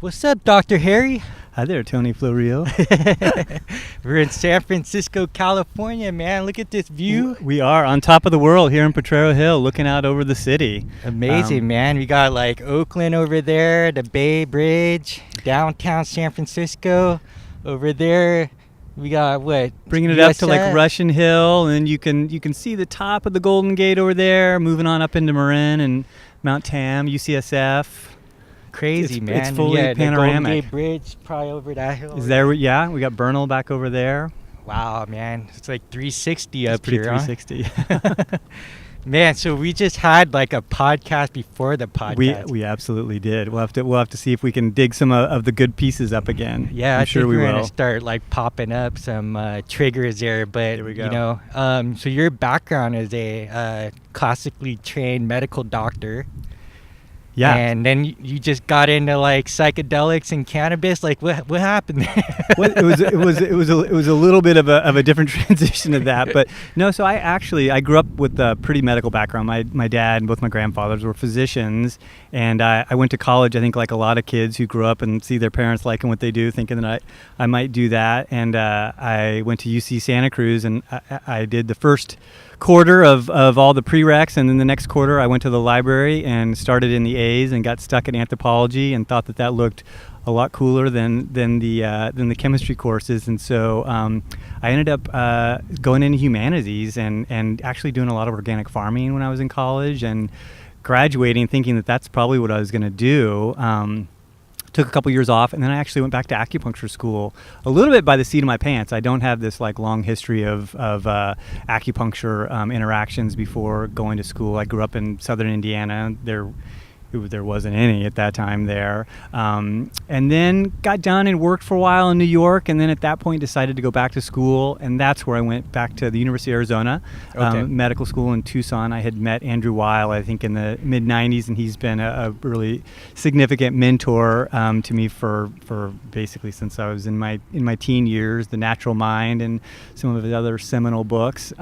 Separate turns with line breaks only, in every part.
What's up, Dr. Harry?
Hi there, Tony FlowReal.
We're in San Francisco, California, man. Look at this view.
We are on top of the world here in Potrero Hill, looking out over the city.
Amazing, man. We got like Oakland over there, the Bay Bridge, downtown San Francisco. Over there, we got what?
Bringing it up to like Russian Hill, and you can see the top of the Golden Gate over there, moving on up into Marin and Mount Tam, UCSF.
Crazy, man.
It's fully panoramic.
The Golden Gate Bridge, probably over that hill.
Is there? Yeah, we got Bernal back over there.
Wow, man. It's like 360 up
pretty
here.
360.
Huh? Man, so we just had like a podcast before the podcast.
We absolutely did. We'll have to see if we can dig some of the good pieces up again.
Yeah,
I'm sure we will.
We're gonna start like popping up some triggers there. But
there we go.
You know, so your background is a classically trained medical doctor.
Yeah,
and then you just got into like psychedelics and cannabis. Like, what happened there?
Well, it was a little bit of a different transition to that, but no. So I grew up with a pretty medical background. My dad and both my grandfathers were physicians, and I went to college. I think like a lot of kids who grew up and see their parents liking what they do, thinking that I might do that. And I went to UC Santa Cruz, and I did the first quarter of all the prereqs, and then the next quarter I went to the library and started in the A's and got stuck in anthropology and thought that looked a lot cooler than the chemistry courses, and so I ended up going into humanities and actually doing a lot of organic farming when I was in college, and graduating thinking that that's probably what I was going to do. Took a couple years off, and then I actually went back to acupuncture school a little bit by the seat of my pants. I don't have this like long history of acupuncture interactions before going to school. I grew up in southern Indiana. There wasn't any at that time there. And then got done and worked for a while in New York, and then at that point decided to go back to school, and that's where I went back to the University of Arizona, medical school in Tucson. I had met Andrew Weil, I think, in the mid-'90s, and he's been a really significant mentor to me for basically since I was in my teen years, The Natural Mind and some of his other seminal books.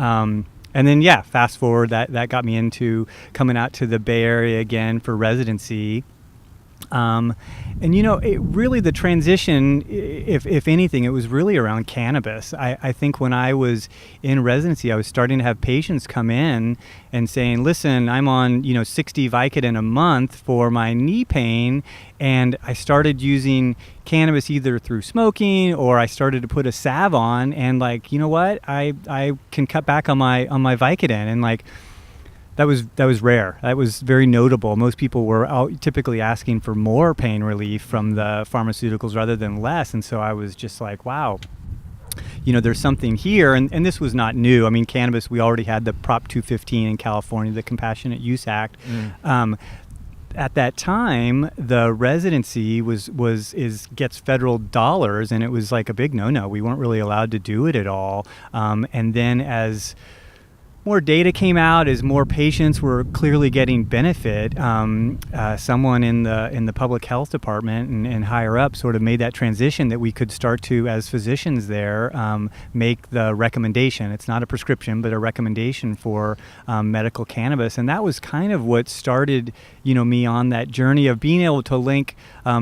And then, fast forward, that got me into coming out to the Bay Area again for residency. And, you know, the transition, if anything, it was really around cannabis. I think when I was in residency, I was starting to have patients come in and saying, listen, I'm on, 60 Vicodin a month for my knee pain. And I started using cannabis either through smoking, or I started to put a salve on, and like, you know what, I can cut back on my Vicodin, and like, that was rare. That was very notable. Most people were typically asking for more pain relief from the pharmaceuticals rather than less. And so I was just like, wow, there's something here. And this was not new. I mean, cannabis, we already had the Prop 215 in California, the Compassionate Use Act. At that time, the residency gets federal dollars, and it was like a big no-no. We weren't really allowed to do it at all. And then as more data came out, as more patients were clearly getting benefit, someone in the public health department and higher up sort of made that transition that we could start to, as physicians there, make the recommendation. It's not a prescription, but a recommendation for medical cannabis. And that was kind of what started, me on that journey of being able to link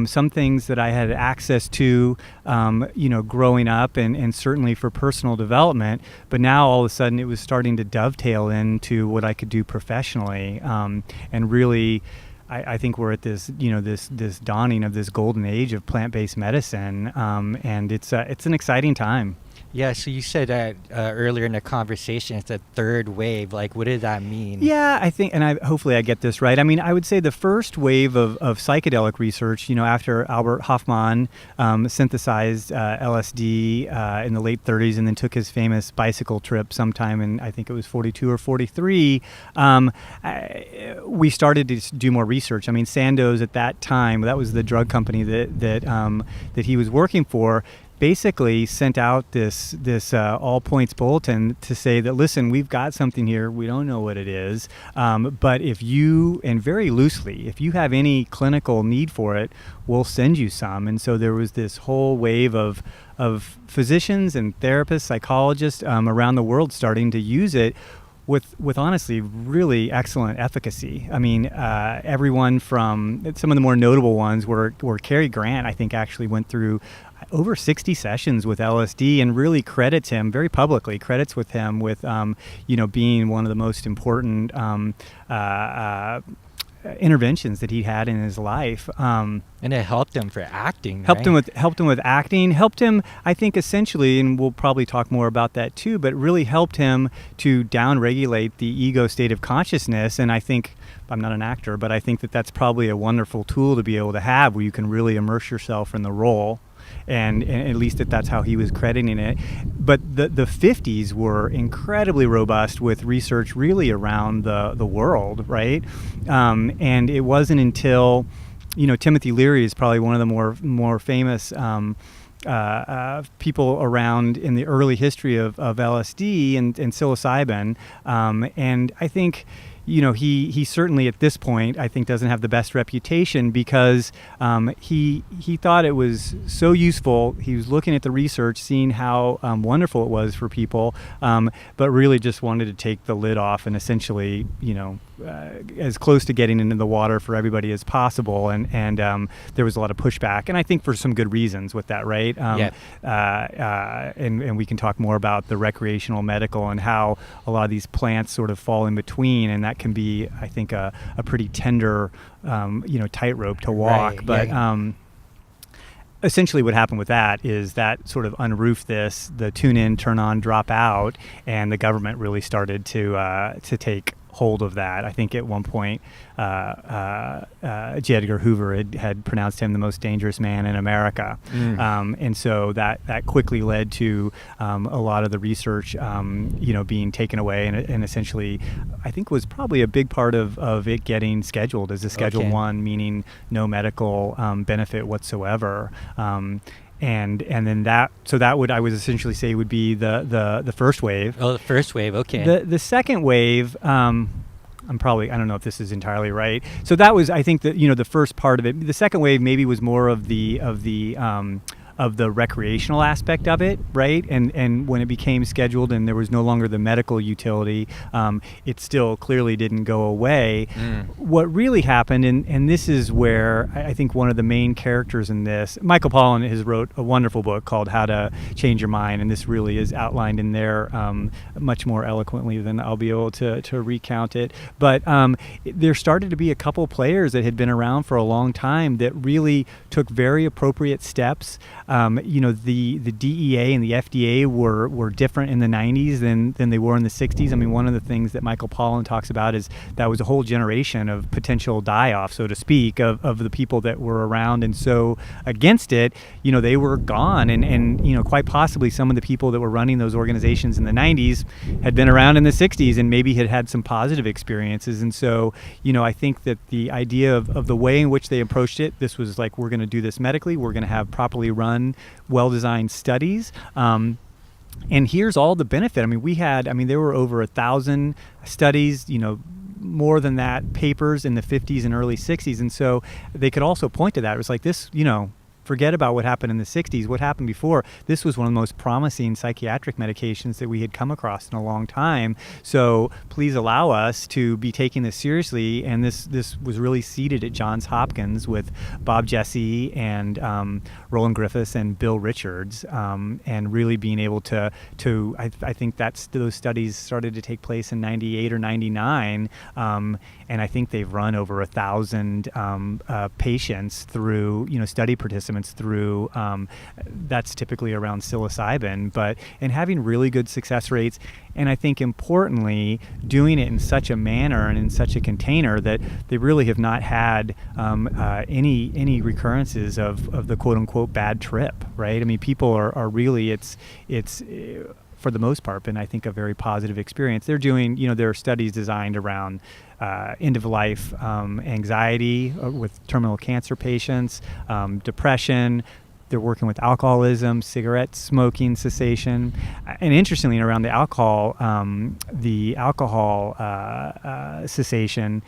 some things that I had access to, growing up and certainly for personal development. But now all of a sudden it was starting to dovetail into what I could do professionally, and really, I think we're at this, this dawning of this golden age of plant-based medicine, and it's an exciting time.
Yeah, so you said that earlier in the conversation, it's a third wave. Like, what does that mean?
Yeah, I think, and hopefully I get this right. I mean, I would say the first wave of psychedelic research, after Albert Hofmann synthesized LSD in the late 30s and then took his famous bicycle trip sometime in, I think it was 42 or 43, we started to do more research. I mean, Sandoz at that time, that was the drug company that he was working for, basically sent out this all points bulletin to say that, listen, we've got something here, we don't know what it is, but if you, and very loosely, if you have any clinical need for it, we'll send you some. And so there was this whole wave of physicians and therapists, psychologists around the world starting to use it, with honestly really excellent efficacy. I mean, everyone from some of the more notable ones were Cary Grant, I think, actually went through over 60 sessions with LSD, and really credits him very publicly, with being one of the most important interventions that he had in his life.
And it helped him for acting.
Helped him with acting. Helped him, I think, essentially, and we'll probably talk more about that too. But really helped him to downregulate the ego state of consciousness. And I think, I'm not an actor, but I think that that's probably a wonderful tool to be able to have, where you can really immerse yourself in the role. And at least that's how he was crediting it. But the 50s were incredibly robust with research really around the world, right? And it wasn't until, Timothy Leary is probably one of the more famous people around in the early history of LSD and psilocybin. And I think, he certainly at this point, I think, doesn't have the best reputation because he thought it was so useful. He was looking at the research, seeing how wonderful it was for people, but really just wanted to take the lid off and essentially, as close to getting into the water for everybody as possible. And there was a lot of pushback, and I think for some good reasons with that, right? And we can talk more about the recreational medical and how a lot of these plants sort of fall in between, and that can be, I think, a pretty tender, tightrope to walk.
Right,
but essentially what happened with that is that sort of unroofed the tune in, turn on, drop out, and the government really started to take hold of that. I think at one point J. Edgar Hoover had pronounced him the most dangerous man in America. And so that quickly led to a lot of the research being taken away, and essentially I think was probably a big part of it getting scheduled as a Schedule 1, meaning no medical benefit whatsoever. And then that would, I would essentially say, would be the first wave.
Oh, the first wave, okay.
The second wave, I don't know if this is entirely right. So that was, I think, the first part of it. The second wave maybe was more of the recreational aspect of it, right? And when it became scheduled and there was no longer the medical utility, it still clearly didn't go away. What really happened, and this is where I think one of the main characters in this, Michael Pollan has wrote a wonderful book called How to Change Your Mind, and this really is outlined in there much more eloquently than I'll be able to recount it. But there started to be a couple players that had been around for a long time that really took very appropriate steps. The DEA and the FDA were different in the 90s than they were in the 60s. I mean, one of the things that Michael Pollan talks about is that was a whole generation of potential die-off, so to speak, of the people that were around and so against it. They were gone, and quite possibly some of the people that were running those organizations in the 90s had been around in the 60s and maybe had some positive experiences. And so, I think that the idea of the way in which they approached it, this was like, we're going to do this medically, we're going to have properly run, well-designed studies. And here's all the benefit. I mean, there were over 1,000 studies, more than that, papers in the 50s and early 60s. And so they could also point to that. It was like this, forget about what happened in the 60s, what happened before. This was one of the most promising psychiatric medications that we had come across in a long time. So please allow us to be taking this seriously. And this was really seeded at Johns Hopkins with Bob Jesse and Roland Griffiths and Bill Richards, and really being able to I think those studies started to take place in 98 or 99. And I think they've run over 1,000 patients through, study participants through, that's typically around psilocybin, and having really good success rates. And I think importantly, doing it in such a manner and in such a container that they really have not had any recurrences of the quote unquote bad trip, right? I mean, people are really, it's for the most part been, I think, a very positive experience. They're doing, there are studies designed around end-of-life anxiety with terminal cancer patients, depression. They're working with alcoholism, cigarette smoking cessation. And interestingly, around the alcohol cessation,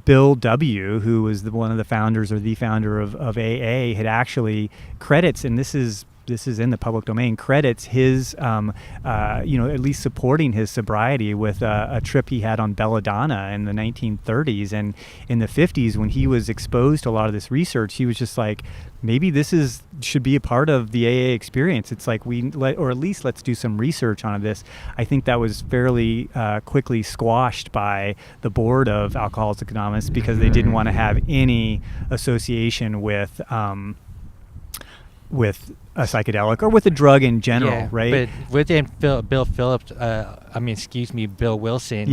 Bill W., who was one of the founders or the founder of AA, had actually credits, and this is this is in the public domain, credits his, at least supporting his sobriety with a trip he had on belladonna in the 1930s. And in the 50s, when he was exposed to a lot of this research, he was just like, maybe this should be a part of the AA experience. It's like or at least let's do some research on this. I think that was fairly quickly squashed by the board of Alcoholics Anonymous because they didn't want to have any association with a psychedelic or with a drug in general, right?
But within Bill Wilson,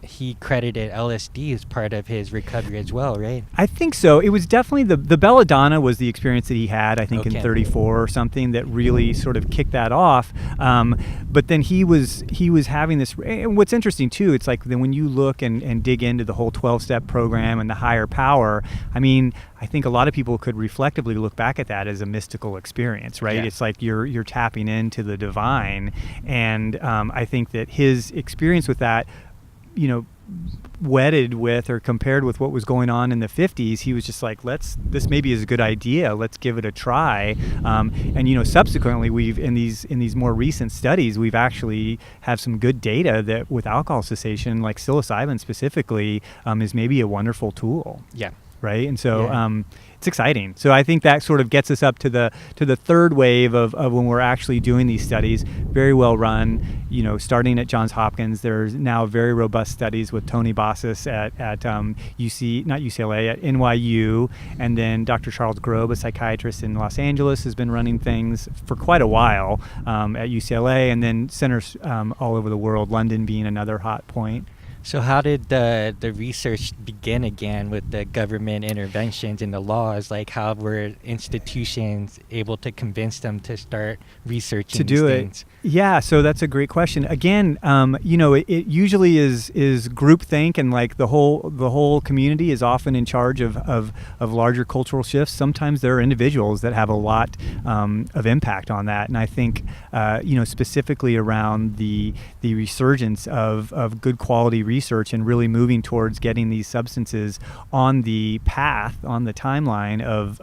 he credited LSD as part of his recovery as well, right?
I think so. It was definitely the belladonna was the experience that he had, I think, in 34 or something that really sort of kicked that off. But then he was having this, and what's interesting too, it's like then when you look and dig into the whole 12-step program and the higher power, I mean, I think a lot of people could reflectively look back at that as a mystical experience, right? Yeah. It's like you're tapping into the divine. And I think that his experience with that, wedded with or compared with what was going on in the 50s, he was just like, this maybe is a good idea, let's give it a try. And subsequently we've in these more recent studies, we've actually have some good data that with alcohol cessation, like psilocybin specifically, is maybe a wonderful tool.
Yeah.
Right. And so it's exciting. So I think that sort of gets us up to the third wave of when we're actually doing these studies. Very well run, starting at Johns Hopkins. There's now very robust studies with Tony Bossis at not UCLA, at NYU. And then Dr. Charles Grob, a psychiatrist in Los Angeles, has been running things for quite a while at UCLA, and then centers all over the world, London being another hot point.
So how did the research begin again with the government interventions and the laws? Like, how were institutions able to convince them to start researching
to do
these
it?
things?
Yeah, so that's a great question. Again, it usually is groupthink, and like the whole community is often in charge of larger cultural shifts. Sometimes there are individuals that have a lot of impact on that, and I think specifically around the resurgence of good quality research and really moving towards getting these substances on the path, on the timeline of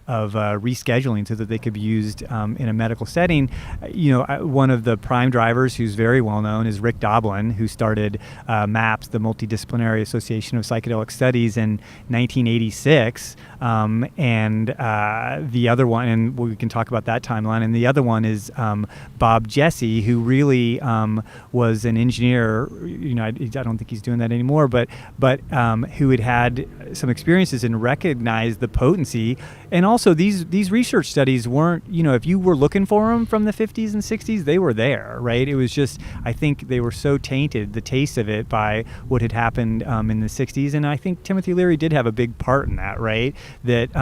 rescheduling so that they could be used in a medical setting. One of the prime drivers who's very well known is Rick Doblin, who started MAPS, the Multidisciplinary Association of Psychedelic Studies, in 1986. And the other one, and we can talk about that timeline, and the other one is Bob Jesse, who really was an engineer. I don't think he's doing that anymore, but who had some experiences and recognized the potency. And also these research studies weren't, if you were looking for them from the 50s and 60s, they were there, right? It was just, I think they were so tainted, the taste of it, by what had happened in the 60s. And I think Timothy Leary did have a big part in that, right? That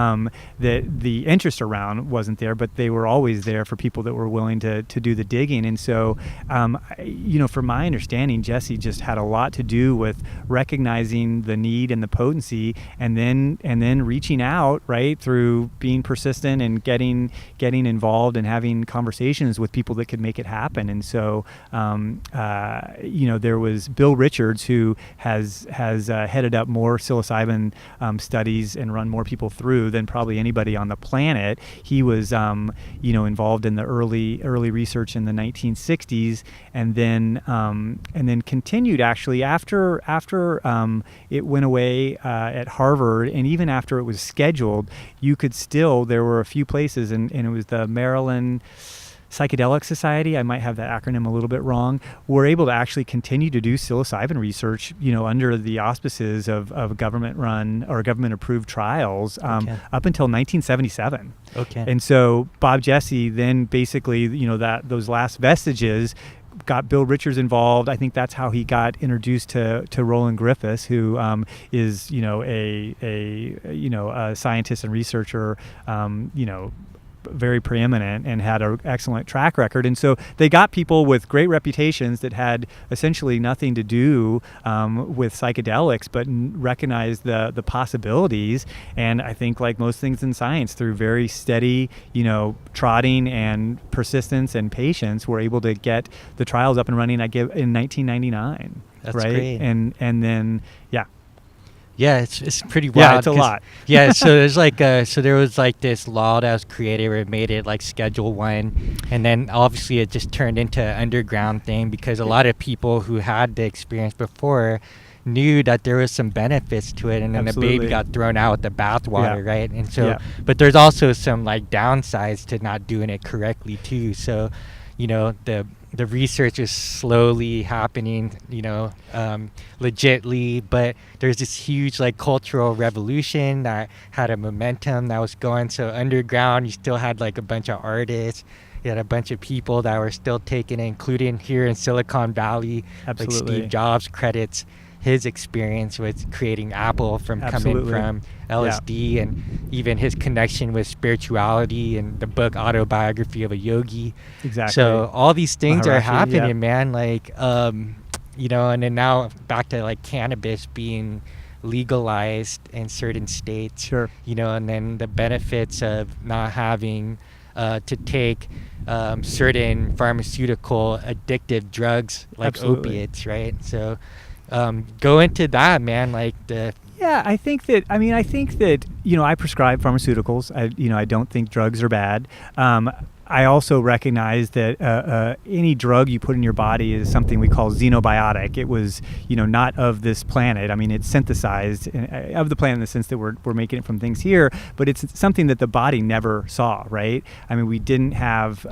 the interest around wasn't there, but they were always there for people that were willing to do the digging. And so, from my understanding, Jesse just had a lot to do with recognizing the need and the potency, and then reaching out, right, through being persistent and getting involved and having conversations with people that could make it happen. And so, there was Bill Richards, who has headed up more psilocybin studies and run more people through than probably anybody on the planet. He was, involved in the early research in the 1960s, and then continued actually after it went away at Harvard, and even after it was scheduled, there were a few places, and it was the Maryland Psychedelic Society, I might have that acronym a little bit wrong, were able to actually continue to do psilocybin research, under the auspices of government-run or government-approved trials up until 1977.
Okay.
And so Bob Jesse then basically, those last vestiges got Bill Richards involved. I think that's how he got introduced to Roland Griffiths, who is a scientist and researcher, very preeminent and had an excellent track record. And so they got people with great reputations that had essentially nothing to do with psychedelics, but recognized the possibilities. And I think, like most things in science, through very steady, trotting and persistence and patience, we're able to get the trials up and running in 1999.
That's
right?
great.
And then, yeah.
Yeah, it's pretty wild.
Yeah, it's a lot.
Yeah, so there's so there was like this law that was created where it made it like Schedule 1, and then obviously it just turned into an underground thing because a lot of people who had the experience before knew that there was some benefits to it, and then the baby got thrown out with the bathwater, right? And so, but there's also some like downsides to not doing it correctly too. So, the research is slowly happening, legitly, but there's this huge like cultural revolution that had a momentum that was going. So underground, you still had like a bunch of artists, you had a bunch of people that were still taking it, including here in Silicon Valley.
Absolutely.
Like Steve Jobs credits his experience with creating Apple from coming from LSD, and even his connection with spirituality and the book Autobiography of a Yogi.
Exactly.
So all these things are
Maharishi,
happening, man. Like, and then now back to like cannabis being legalized in certain states.
Sure.
And then the benefits of not having to take certain pharmaceutical addictive drugs like
Absolutely.
opiates, right? So go into that, man. Like
I think that I prescribe pharmaceuticals. I don't think drugs are bad. I also recognize that any drug you put in your body is something we call xenobiotic. It was, not of this planet. I mean, it's synthesized of the planet in the sense that we're making it from things here, but it's something that the body never saw, right? I mean, we didn't have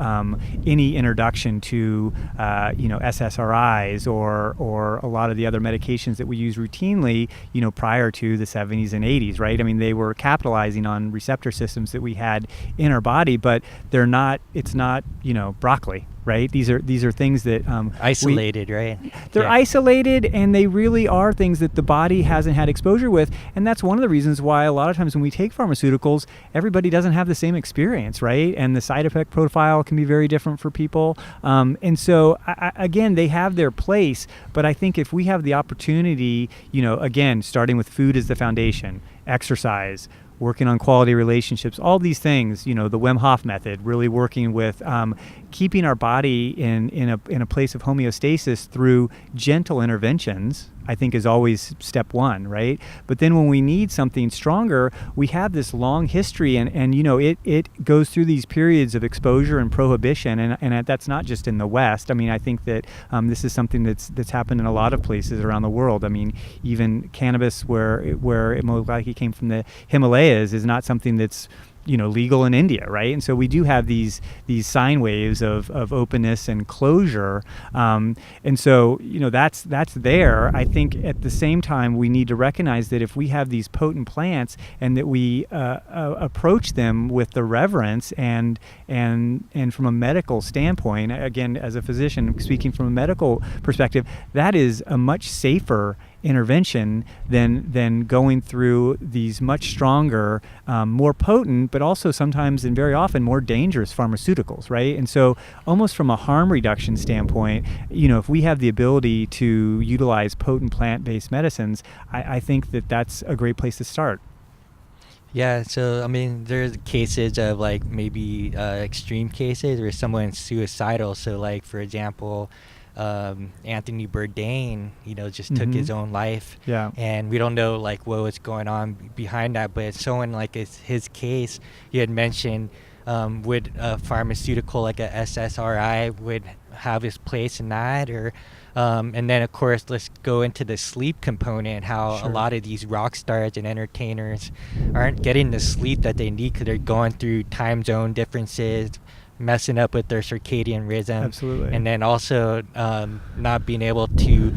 any introduction to, SSRIs or a lot of the other medications that we use routinely, prior to the 70s and 80s, right? I mean, they were capitalizing on receptor systems that we had in our body, but it's not broccoli, right? These are things that
isolated, right?
They're isolated, and they really are things that the body hasn't had exposure with, and that's one of the reasons why a lot of times when we take pharmaceuticals, everybody doesn't have the same experience, right? And the side effect profile can be very different for people, and so again, they have their place, but I think if we have the opportunity, again, starting with food as the foundation, exercise, working on quality relationships, all these things, the Wim Hof method, really working with keeping our body in a place of homeostasis through gentle interventions, I think is always step one, right? But then when we need something stronger, we have this long history, and it goes through these periods of exposure and prohibition, and that's not just in the West. I mean, I think that this is something that's happened in a lot of places around the world. I mean, even cannabis, where it most likely came from the Himalayas, is not something that's legal in India, right? And so we do have these sine waves of openness and closure, and so that's there. I think at the same time we need to recognize that if we have these potent plants and that we approach them with the reverence and from a medical standpoint, again, as a physician speaking from a medical perspective, that is a much safer intervention than going through these much stronger, more potent, but also sometimes and very often more dangerous pharmaceuticals, right? And so almost from a harm reduction standpoint, if we have the ability to utilize potent plant-based medicines, I think that that's a great place to start.
Yeah, so I mean, there's cases of like maybe extreme cases where someone's suicidal. So like, for example, Anthony Bourdain, just took his own life.
Yeah.
And we don't know like what was going on behind that, but someone like his case, you had mentioned, would a pharmaceutical like a SSRI would have his place in that, or and then of course let's go into the sleep component, how
Sure.
a lot of these rock stars and entertainers aren't getting the sleep that they need because they're going through time zone differences, messing up with their circadian rhythm.
Absolutely.
And then also not being able to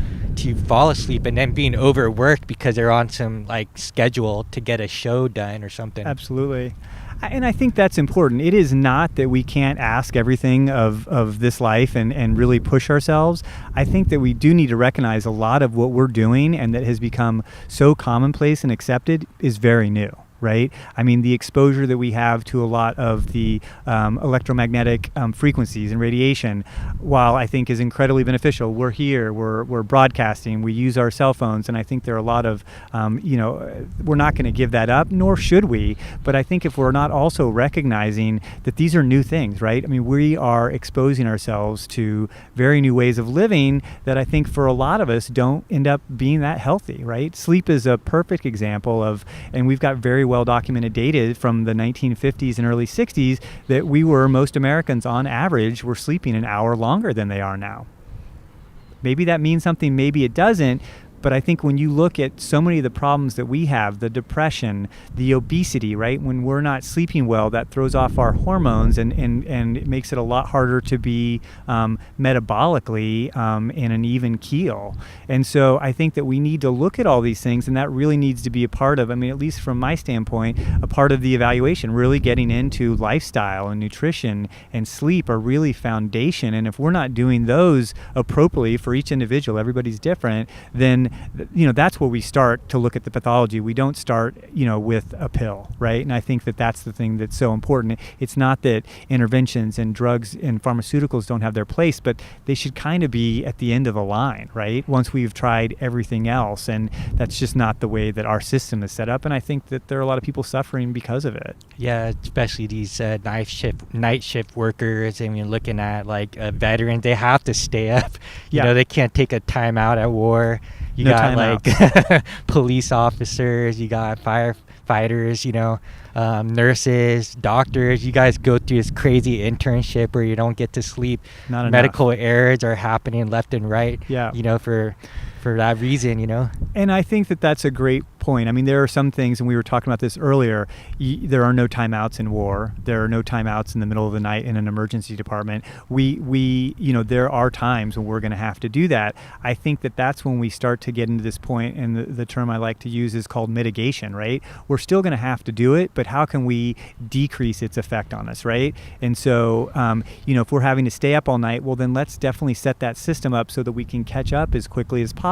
fall asleep, and then being overworked because they're on some like schedule to get a show done or something.
Absolutely. And I think that's important. It is not that we can't ask everything of this life and really push ourselves. I think that we do need to recognize a lot of what we're doing and that has become so commonplace and accepted is very new. right? I mean, the exposure that we have to a lot of the electromagnetic frequencies and radiation, while I think is incredibly beneficial, we're here, we're broadcasting, we use our cell phones, and I think there are a lot of, we're not going to give that up, nor should we. But I think if we're not also recognizing that these are new things, right? I mean, we are exposing ourselves to very new ways of living that I think for a lot of us don't end up being that healthy, right? Sleep is a perfect example of, and we've got very well documented data from the 1950s and early 60s that most Americans on average were sleeping an hour longer than they are now. Maybe that means something, maybe it doesn't. But I think when you look at so many of the problems that we have, the depression, the obesity, right? When we're not sleeping well, that throws off our hormones and it makes it a lot harder to be metabolically in an even keel. And so I think that we need to look at all these things, and that really needs to be a part of, I mean, at least from my standpoint, a part of the evaluation, really getting into lifestyle and nutrition and sleep are really foundation. And if we're not doing those appropriately for each individual, everybody's different, then that's where we start to look at the pathology. We don't start, with a pill, right? And I think that that's the thing that's so important. It's not that interventions and drugs and pharmaceuticals don't have their place, but they should kind of be at the end of the line, right? Once we've tried everything else, and that's just not the way that our system is set up. And I think that there are a lot of people suffering because of it.
Yeah, especially these night shift workers. And you're looking at like veterans, they have to stay up. They can't take a time out at war. You got like police officers, you got firefighters, nurses, doctors. You guys go through this crazy internship where you don't get to sleep.
Not
Medical errors are happening left and right.
Yeah.
For that reason,
And I think that that's a great point. I mean, there are some things, and we were talking about this earlier, there are no timeouts in war. There are no timeouts in the middle of the night in an emergency department. There are times when we're going to have to do that. I think that that's when we start to get into this point, and the term I like to use is called mitigation, right? We're still going to have to do it, but how can we decrease its effect on us, right? And so, if we're having to stay up all night, well, then let's definitely set that system up so that we can catch up as quickly as possible,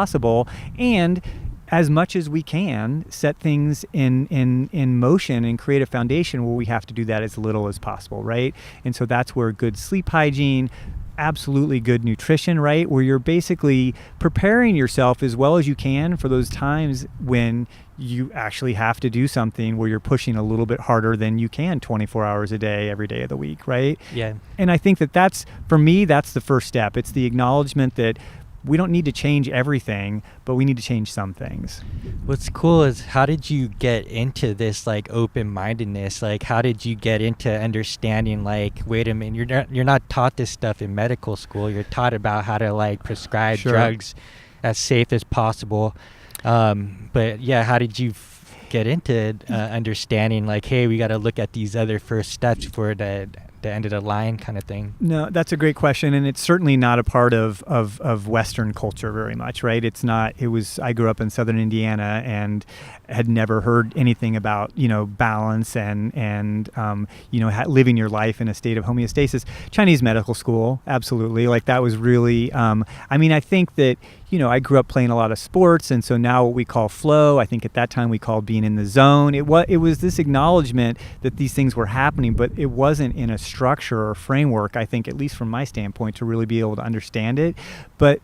and as much as we can set things in motion and create a foundation where we have to do that as little as possible, right? And so that's where good sleep hygiene, absolutely good nutrition, right? Where you're basically preparing yourself as well as you can for those times when you actually have to do something where you're pushing a little bit harder than you can 24 hours a day, every day of the week, right?
Yeah.
And I think that that's, for me, that's the first step. It's the acknowledgement that we don't need to change everything, but we need to change some things.
What's cool is, how did you get into this like open-mindedness? Like, how did you get into understanding, like, wait a minute, you're not taught this stuff in medical school. You're taught about how to like prescribe drugs as safe as possible. But yeah, how did you get into understanding like, hey, we got to look at these other first steps for the end of the line kind of thing?
No, that's a great question, and it's certainly not a part of Western culture very much, right? It's not. I grew up in Southern Indiana and had never heard anything about balance and living your life in a state of homeostasis. Chinese medical school, absolutely. Like, that was really. I think that I grew up playing a lot of sports, and so now what we call flow, I think at that time we called being in the zone. It was this acknowledgement that these things were happening, but it wasn't in a structure or framework, I think, at least from my standpoint, to really be able to understand it. But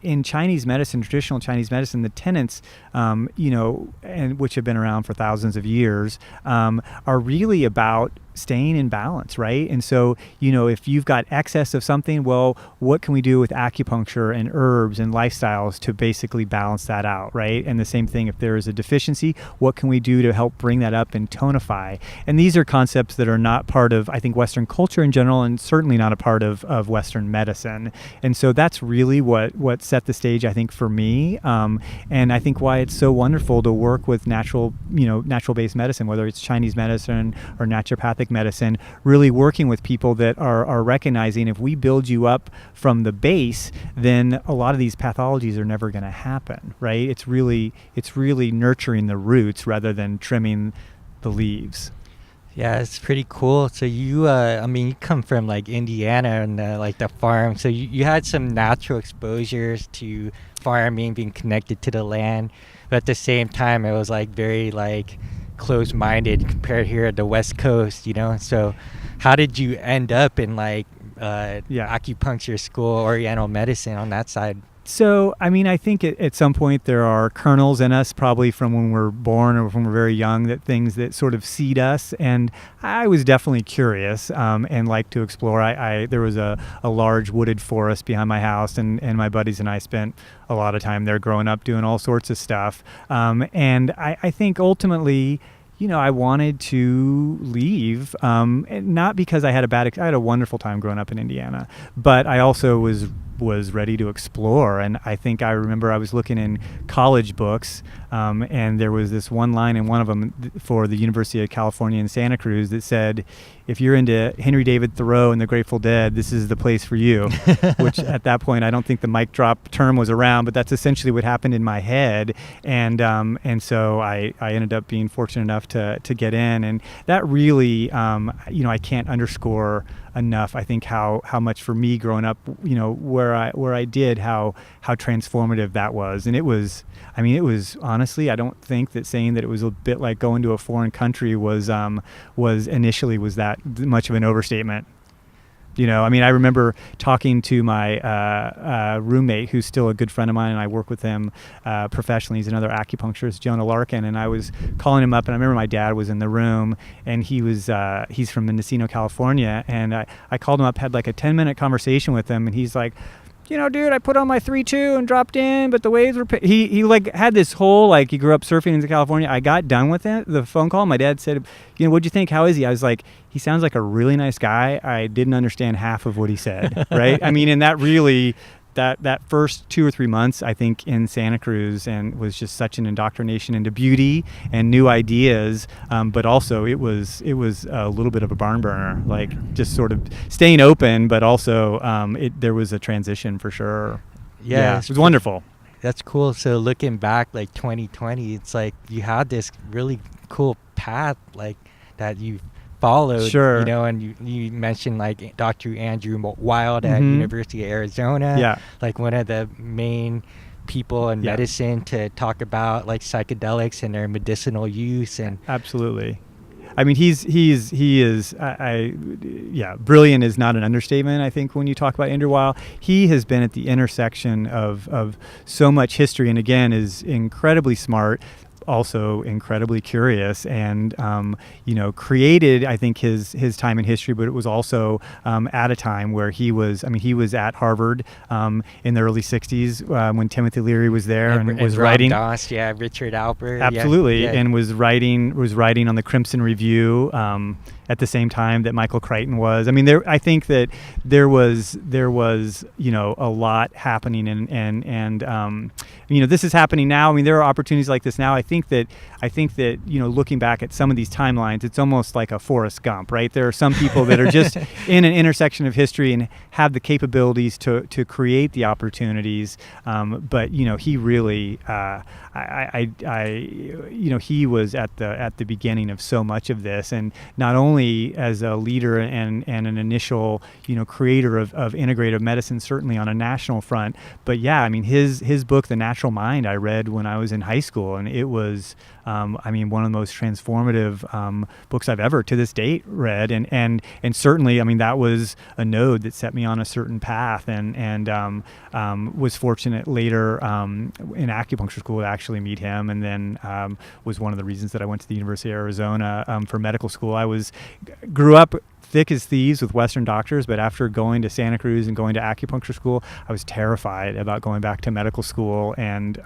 in Chinese medicine, traditional Chinese medicine, the tenets, and which have been around for thousands of years, are really about staying in balance, right? And so, if you've got excess of something, well, what can we do with acupuncture and herbs and lifestyles to basically balance that out, right? And the same thing, if there is a deficiency, what can we do to help bring that up and tonify? And these are concepts that are not part of, I think, Western culture in general, and certainly not a part of Western medicine. And so that's really what set the stage, I think, for me. And I think why it's so wonderful to work with natural-based medicine, whether it's Chinese medicine or naturopathic medicine, really working with people that are recognizing if we build you up from the base, then a lot of these pathologies are never going to happen, right? It's really nurturing the roots rather than trimming the leaves.
Yeah, it's pretty cool. So you, you come from like Indiana and like the farm. So you had some natural exposures to farming, being connected to the land. But at the same time, it was like very like closed-minded compared here at the West Coast, So how did you end up in acupuncture school, Oriental medicine on that side?
So, I think at some point there are kernels in us, probably from when we're born or when we're very young, that things that sort of seed us. And I was definitely curious and liked to explore. There was a large wooded forest behind my house, and my buddies and I spent a lot of time there growing up doing all sorts of stuff. And I think ultimately, I wanted to leave, not because I had I had a wonderful time growing up in Indiana, but I also was ready to explore. And I think I remember I was looking in college books, and there was this one line in one of them for the University of California in Santa Cruz that said, if you're into Henry David Thoreau and the Grateful Dead, this is the place for you. Which at that point, I don't think the mic drop term was around, but that's essentially what happened in my head. And so I ended up being fortunate enough to get in. And that really, I can't underscore enough, I think, how much for me growing up, where I did, how transformative that was. And it was honestly, I don't think that saying that it was a bit like going to a foreign country was that much of an overstatement. I remember talking to my roommate, who's still a good friend of mine, and I work with him professionally. He's another acupuncturist, Jonah Larkin, and I was calling him up, and I remember my dad was in the room, and he's from Mendocino, California, and I called him up, had like a 10-minute conversation with him, and he's like, dude, I put on my 3-2 and dropped in, but the waves were... He had this whole, he grew up surfing in California. I got done with it, the phone call. My dad said, what'd you think? How is he? I was like, he sounds like a really nice guy. I didn't understand half of what he said, right? And that really... That first 2 or 3 months, I think, in Santa Cruz, and was just such an indoctrination into beauty and new ideas, but also it was a little bit of a barn burner, just sort of staying open, but also there was a transition for sure. Yeah, it was wonderful.
That's cool. So looking back, 2020, it's like you had this really cool path that you followed,
sure.
And you mentioned Dr. Andrew Wild at University of Arizona, one of the main people in medicine to talk about psychedelics and their medicinal use. And
absolutely. He is brilliant is not an understatement. I think when you talk about Andrew Weil, he has been at the intersection of so much history, and again is incredibly smart, also incredibly curious, and created, I think, his time in history, but it was also at a time where he was at Harvard in the early 60s when Timothy Leary was there and was writing.
Doss, Richard Alpert.
Absolutely, and was writing on the Crimson Review at the same time that Michael Crichton was. I think that there was a lot happening, and this is happening now. There are opportunities like this now. I think that looking back at some of these timelines, it's almost like a Forrest Gump, right? There are some people that are just in an intersection of history and have the capabilities to create the opportunities. But he really, he was at the beginning of so much of this, and not only as a leader and an initial creator of integrative medicine, certainly on a national front, but his book, The Natural Mind, I read when I was in high school, and it was one of the most transformative books I've ever to this date read, and certainly that was a node that set me on a certain path, and was fortunate later in acupuncture school to actually meet him, and then was one of the reasons that I went to the University of Arizona for medical school. Grew up thick as thieves with Western doctors, but after going to Santa Cruz and going to acupuncture school, I was terrified about going back to medical school and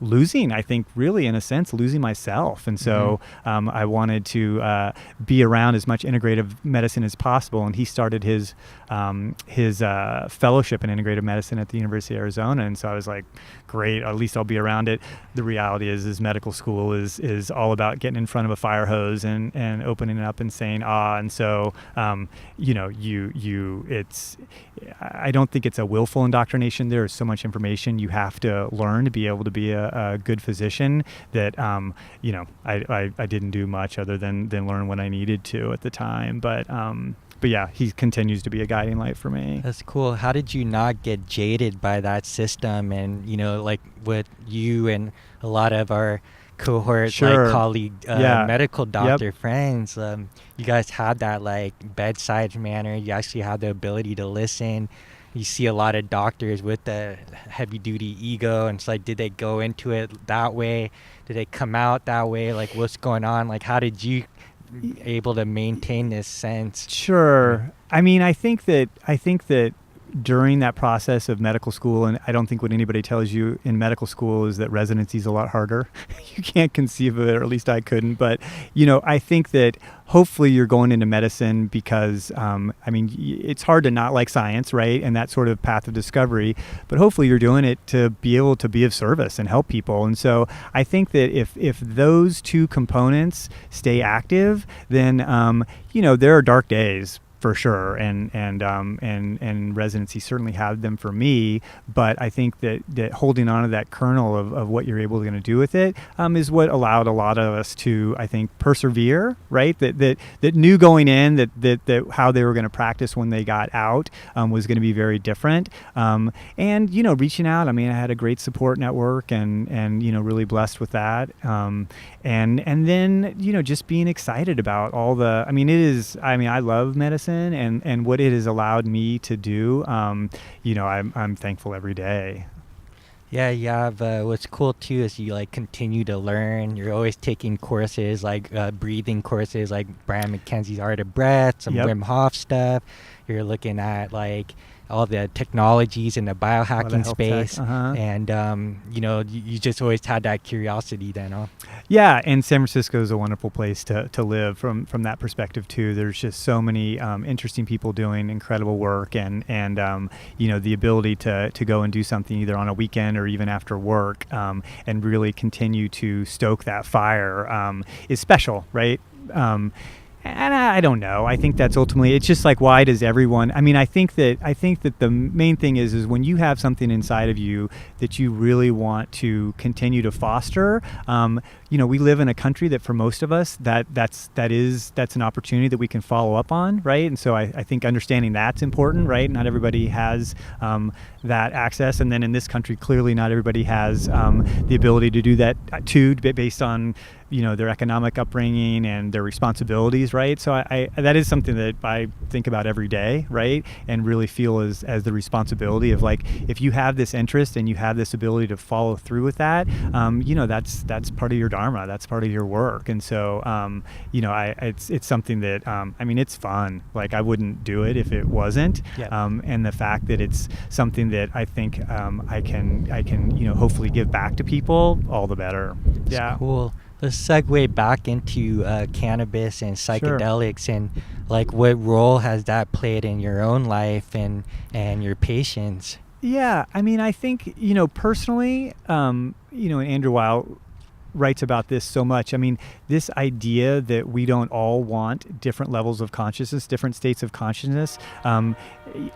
losing, I think, really, in a sense, losing myself. And so I wanted to be around as much integrative medicine as possible. And he started his fellowship in integrative medicine at the University of Arizona. And so I was like, great, at least I'll be around it. The reality is medical school is all about getting in front of a fire hose and opening it up and saying, and so I don't think it's a willful indoctrination. There is so much information you have to learn to be able to be a good physician that, I didn't do much other than learn what I needed to at the time. But yeah, he continues to be a guiding light for me.
That's cool. How did you not get jaded by that system? And, with you and a lot of our cohort,
Sure.
like colleague,
Yeah.
medical doctor
Yep.
friends. You guys had that like bedside manner. You actually had the ability to listen. You see a lot of doctors with the heavy duty ego, and it's like, did they go into it that way? Did they come out that way? Like, what's going on? Like, how did you able to maintain this sense?
Sure. I mean, I think that during that process of medical school, and I don't think what anybody tells you in medical school is that residency is a lot harder. You can't conceive of it, or at least I couldn't. But, I think that hopefully you're going into medicine because, it's hard to not like science, right? And that sort of path of discovery. But hopefully you're doing it to be able to be of service and help people. And so I think that if those two components stay active, then, there are dark days, for sure, and residency certainly had them for me. But I think that holding on to that kernel of what you're able to do with it is what allowed a lot of us to, I think, persevere. Right, that knew going in that how they were going to practice when they got out was going to be very different. And reaching out. I mean, I had a great support network, and really blessed with that. And then just being excited about all the. I love medicine. And what it has allowed me to do, I'm thankful every day.
Yeah, you have, what's cool too is you like continue to learn. You're always taking courses like breathing courses, like Brian McKenzie's Art of Breath, some
Yep.
Wim Hof stuff. You're looking at like all the technologies in the biohacking space, and you just always had that curiosity then, huh?
Yeah, and San Francisco is a wonderful place to live from that perspective too. There's just so many interesting people doing incredible work, and the ability to go and do something either on a weekend or even after work, and really continue to stoke that fire is special, right? And I don't know. I think that's ultimately, it's just like, why does everyone, I think that the main thing is when you have something inside of you that you really want to continue to foster. We live in a country that for most of us, that's an opportunity that we can follow up on, right? And so I think understanding that's important, right? Not everybody has that access. And then in this country, clearly not everybody has the ability to do that too, based on their economic upbringing and their responsibilities, right? So I that is something that I think about every day, right? And really feel as the responsibility of, like, if you have this interest and you have this ability to follow through with that, that's part of your dharma, that's part of your work. And so it's something that it's fun. Like, I wouldn't do it if it wasn't.
Yeah.
And the fact that it's something that I think I can hopefully give back to people, all the better.
That's cool. Let's segue back into cannabis and psychedelics. Sure. And like, what role has that played in your own life and your patients?
Yeah, I think personally, and Andrew Weil writes about this so much. This idea that we don't all want different levels of consciousness, different states of consciousness.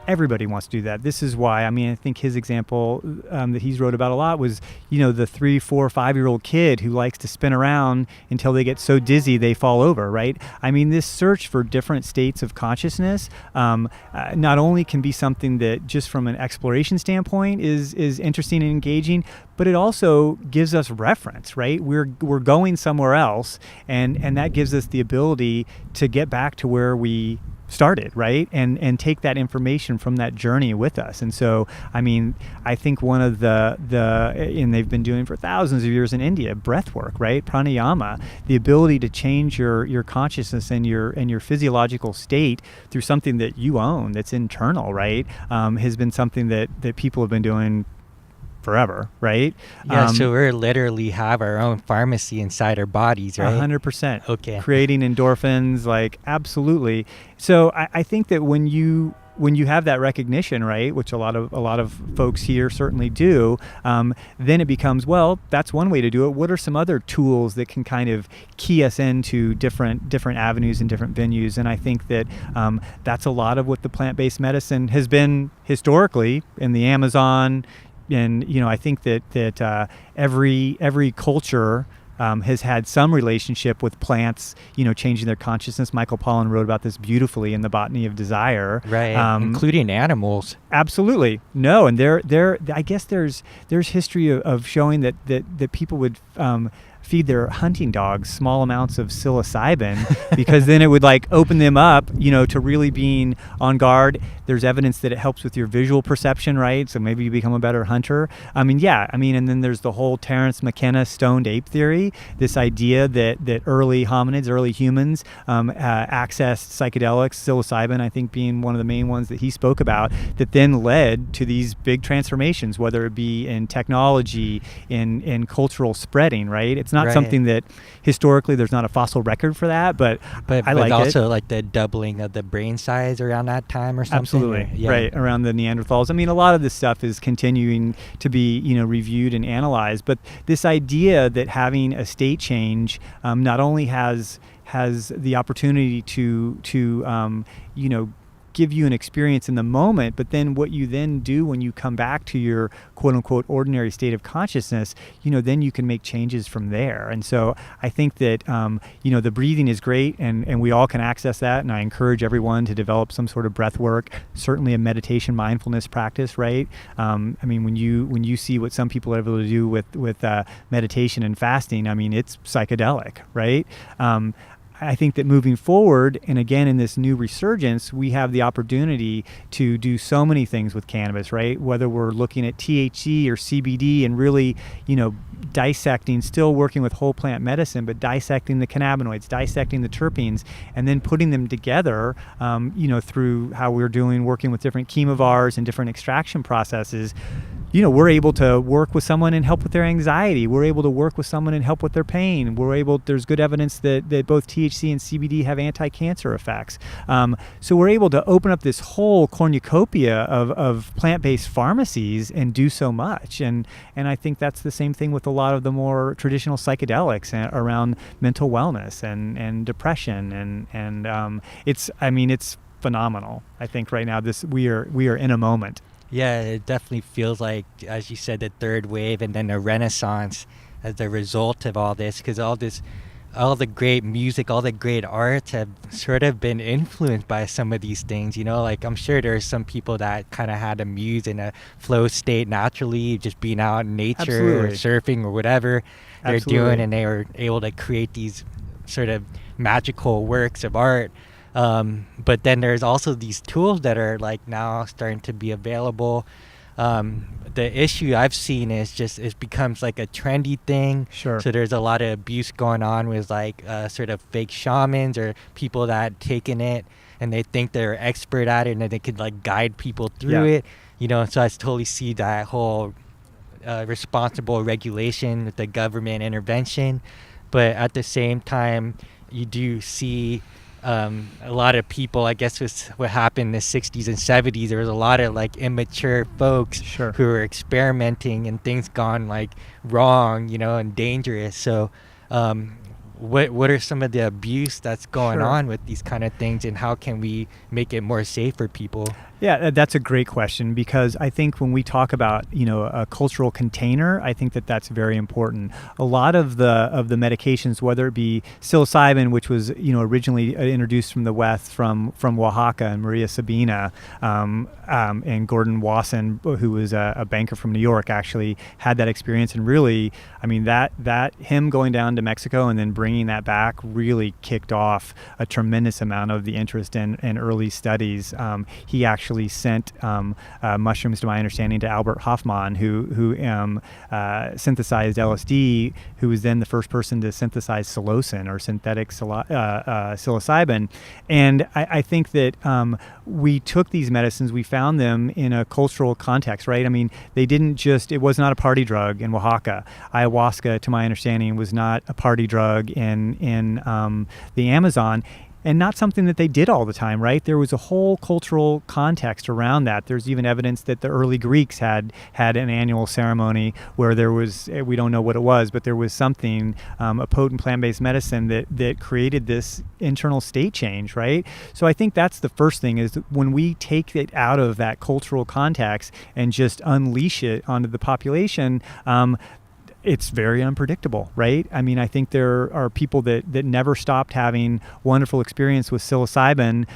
Everybody wants to do that. This is why, I think his example that he's wrote about a lot was, the 3, 4, 5-year-old kid who likes to spin around until they get so dizzy they fall over, right? This search for different states of consciousness not only can be something that just from an exploration standpoint is interesting and engaging, but it also gives us reference, right? We're going somewhere else, and that gives us the ability to get back to where we started, right? And take that information from that journey with us. And so, I think one of the and they've been doing for thousands of years in India, breath work, right? Pranayama, the ability to change your consciousness and your physiological state through something that you own, that's internal, right? Has been something that people have been doing forever, right?
Yeah, so we literally have our own pharmacy inside our bodies, right?
100%.
Okay.
Creating endorphins, like, absolutely. So I think that when you have that recognition, right, which a lot of folks here certainly do, then it becomes, well, that's one way to do it. What are some other tools that can kind of key us into different avenues and different venues? And I think that that's a lot of what the plant-based medicine has been historically in the Amazon. And I think that every culture has had some relationship with plants, changing their consciousness. Michael Pollan wrote about this beautifully in The Botany of Desire,
right? Including animals.
Absolutely, no, and I guess there's history of showing that people would feed their hunting dogs small amounts of psilocybin because then it would like open them up, to really being on guard. There's evidence that it helps with your visual perception, right? So maybe you become a better hunter. And then there's the whole Terence McKenna stoned ape theory, this idea that early hominids, early humans accessed psychedelics, psilocybin, I think being one of the main ones that he spoke about, that then led to these big transformations, whether it be in technology, in cultural spreading, right? It's not something that historically there's not a fossil record for that, but I like
also
it.
like the doubling of the brain size around that time or something.
Absolutely, right, around the Neanderthals. I mean, a lot of this stuff is continuing to be, reviewed and analyzed, but this idea that having a state change not only has the opportunity to give you an experience in the moment, but then what you then do when you come back to your quote unquote ordinary state of consciousness, then you can make changes from there. And so I think that, the breathing is great and we all can access that. And I encourage everyone to develop some sort of breath work, certainly a meditation mindfulness practice, right? When you see what some people are able to do with meditation and fasting, it's psychedelic, right? I think that moving forward, and again in this new resurgence, we have the opportunity to do so many things with cannabis, right? Whether we're looking at THC or CBD and really, dissecting, still working with whole plant medicine, but dissecting the cannabinoids, dissecting the terpenes, and then putting them together, through how we're working with different chemovars and different extraction processes. We're able to work with someone and help with their anxiety. We're able to work with someone and help with their pain. There's good evidence that both THC and CBD have anti-cancer effects. So we're able to open up this whole cornucopia of plant-based pharmacies and do so much. And I think that's the same thing with a lot of the more traditional psychedelics around mental wellness and depression. And it's phenomenal. I think right now we are in a moment.
Yeah, it definitely feels like, as you said, the third wave and then the Renaissance as a result of all this, because all the great music, all the great art have sort of been influenced by some of these things, like I'm sure there's some people that kind of had a muse in a flow state naturally, just being out in nature.
Absolutely.
Or surfing or whatever they're
Absolutely.
doing, and they were able to create these sort of magical works of art. But then there's also these tools that are like now starting to be available. The issue I've seen is just it becomes like a trendy thing.
Sure.
So there's a lot of abuse going on with like sort of fake shamans or people that taken it and they think they're expert at it and that they could like guide people through it. So I totally see that whole responsible regulation with the government intervention. But at the same time, you do see a lot of people, I guess with what happened in the 60s and 70s, there was a lot of like immature folks
Sure.
who were experimenting and things gone like wrong, and dangerous. So what are some of the abuse that's going on with these kind of things, and how can we make it more safe for people?
Yeah, that's a great question, because I think when we talk about, a cultural container, I think that that's very important. A lot of the medications, whether it be psilocybin, which was, originally introduced from the West from Oaxaca, and Maria Sabina, and Gordon Wasson, who was a banker from New York, actually had that experience. And really, that him going down to Mexico and then bringing that back really kicked off a tremendous amount of the interest in early studies. He actually sent mushrooms, to my understanding, to Albert Hofmann, who synthesized LSD, who was then the first person to synthesize psilocin, or synthetic psilocybin. And I think that we took these medicines, we found them in a cultural context, right? It was not a party drug in Oaxaca. Ayahuasca, to my understanding, was not a party drug in the Amazon. And not something that they did all the time, right? There was a whole cultural context around that. There's even evidence that the early Greeks had an annual ceremony where there was, we don't know what it was, but there was something, a potent plant-based medicine that created this internal state change, right? So I think that's the first thing, is when we take it out of that cultural context and just unleash it onto the population, it's very unpredictable, right? I mean, I think there are people that never stopped having wonderful experience with psilocybin,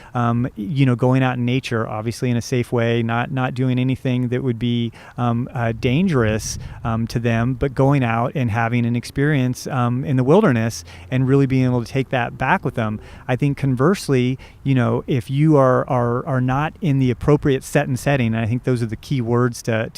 going out in nature, obviously in a safe way, not doing anything that would be dangerous to them, but going out and having an experience in the wilderness and really being able to take that back with them. I think conversely, if you are not in the appropriate set and setting, and I think those are the key words to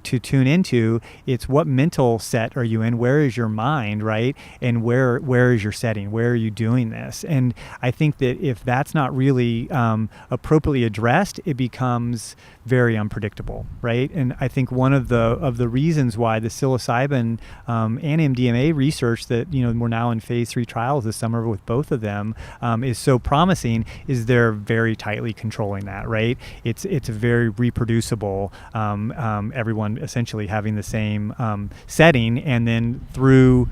tune into, it's what mental set are you in, where is your mind, right? And where is your setting, where are you doing this? And I think that if that's not really appropriately addressed, it becomes very unpredictable, right? And I think one of the reasons why the psilocybin and MDMA research that we're now in phase 3 trials this summer with both of them is so promising is they're very tightly controlling that, right? It's very reproducible. Everyone essentially having the same setting, and then through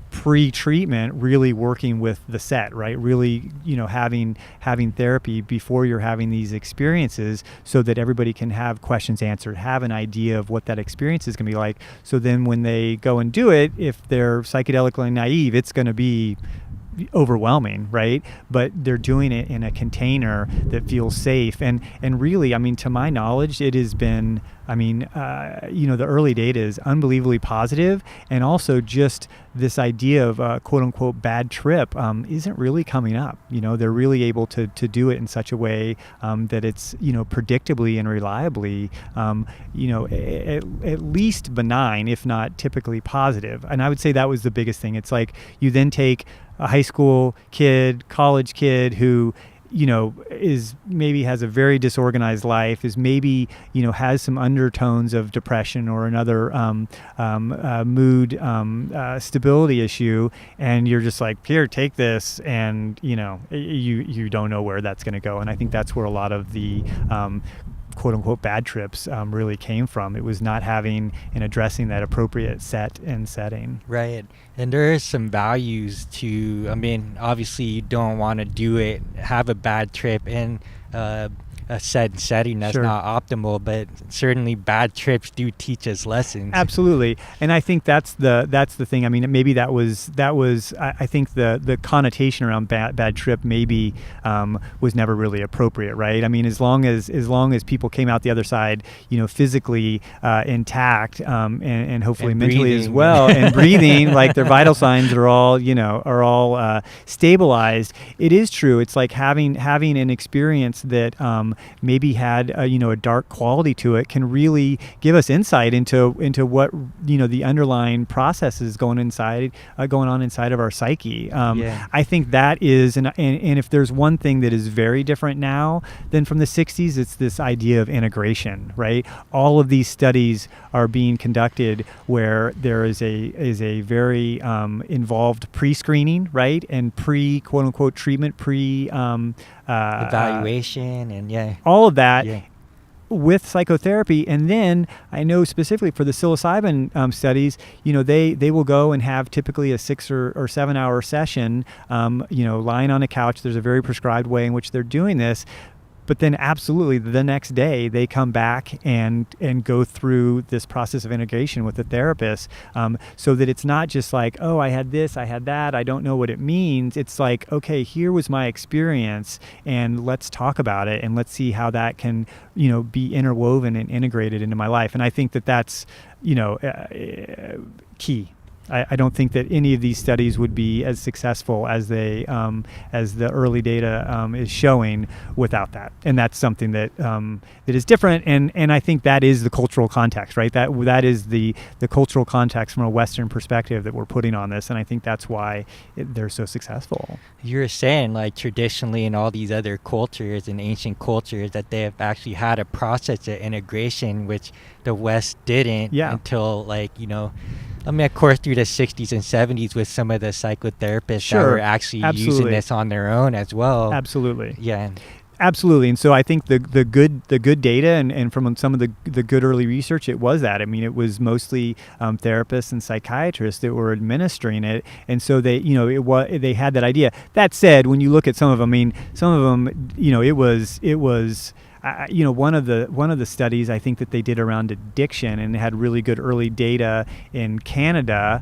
pre-treatment really working with the set, right? Really, having therapy before you're having these experiences so that everybody can have questions answered, have an idea of what that experience is going to be like. So then when they go and do it, if they're psychedelically naive, it's going to be overwhelming, right? But they're doing it in a container that feels safe. And really, I mean, to my knowledge, it has been, the early data is unbelievably positive. And also just this idea of a quote unquote bad trip isn't really coming up. They're really able to do it in such a way that it's, predictably and reliably, at least benign, if not typically positive. And I would say that was the biggest thing. It's like you then take a high school kid, college kid who, is maybe has a very disorganized life, is maybe, has some undertones of depression or another mood stability issue, and you're just like, here, take this, and you don't know where that's going to go. And I think that's where a lot of the quote unquote bad trips really came from. It was not having and addressing that appropriate set and setting.
Right. And there is some values to, obviously you don't want to have a bad trip in a setting that's
Sure.
not optimal, but certainly bad trips do teach us lessons.
Absolutely. And I think that's the thing. I mean, maybe that was I think the connotation around bad trip maybe was never really appropriate, right? I mean, as long as people came out the other side, physically intact, and hopefully
and
mentally
breathing.
as well, and breathing, like their vital signs are all stabilized. It is true. It's like having an experience that maybe had a dark quality to it can really give us insight into what the underlying processes going on inside of our psyche. I think that is, and if there's one thing that is very different now than from the 60s, it's this idea of integration, right? All of these studies are being conducted where there is a very involved pre-screening, right, and quote unquote treatment,
evaluation, and
all of that with psychotherapy. And then I know specifically for the psilocybin studies, they will go and have typically a 6 or 7 hour session, lying on a couch. There's a very prescribed way in which they're doing this. But then absolutely the next day they come back and go through this process of integration with the therapist, so that it's not just like, oh, I had this, I had that, I don't know what it means. It's like, okay, here was my experience and let's talk about it and let's see how that can, be interwoven and integrated into my life. And I think that that's, key. I don't think that any of these studies would be as successful as they as the early data is showing without that. And that's something that is different. And I think that is the cultural context, right? That is the cultural context from a Western perspective that we're putting on this. And I think that's why they're so successful.
You were saying, like, traditionally in all these other cultures and ancient cultures that they have actually had a process of integration, which the West didn't until, of course, through the 60s and 70s with some of the psychotherapists that were actually using this on their own as well.
Absolutely.
Yeah.
Absolutely. And so I think the good data and from some of the good early research, it was that. I mean, it was mostly therapists and psychiatrists that were administering it. And so they had that idea. That said, when you look at some of them, it was one of the studies I think that they did around addiction, and they had really good early data in Canada.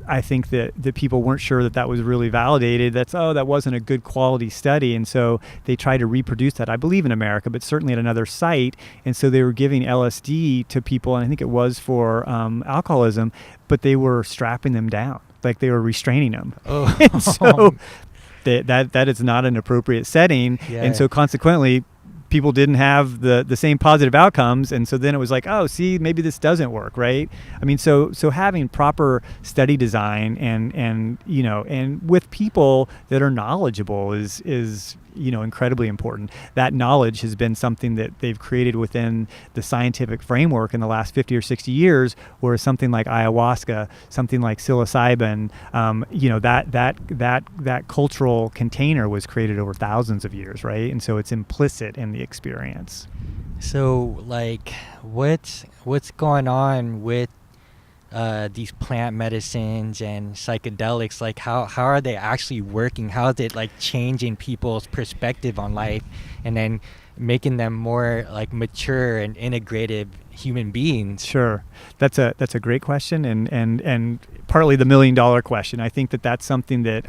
I think that people weren't sure that was really validated. That wasn't a good quality study. And so they tried to reproduce that, I believe in America, but certainly at another site. And so they were giving LSD to people, and I think it was for alcoholism, but they were strapping them down, like they were restraining them.
Oh.
And so that is not an appropriate setting.
Yeah.
And so consequently, people didn't have the same positive outcomes, and so then it was like, oh, see, maybe this doesn't work, right? I mean, so having proper study design and with people that are knowledgeable is incredibly important. That knowledge has been something that they've created within the scientific framework in the last 50 or 60 years, whereas something like ayahuasca, something like psilocybin, that cultural container was created over thousands of years, right? And so it's implicit in the experience.
So, like, what's going on with these plant medicines and psychedelics? Like, how are they actually working? How is it like changing people's perspective on life, and then making them more like mature and integrative human beings?
Sure, that's a great question, and partly the $1 million question. I think that's something that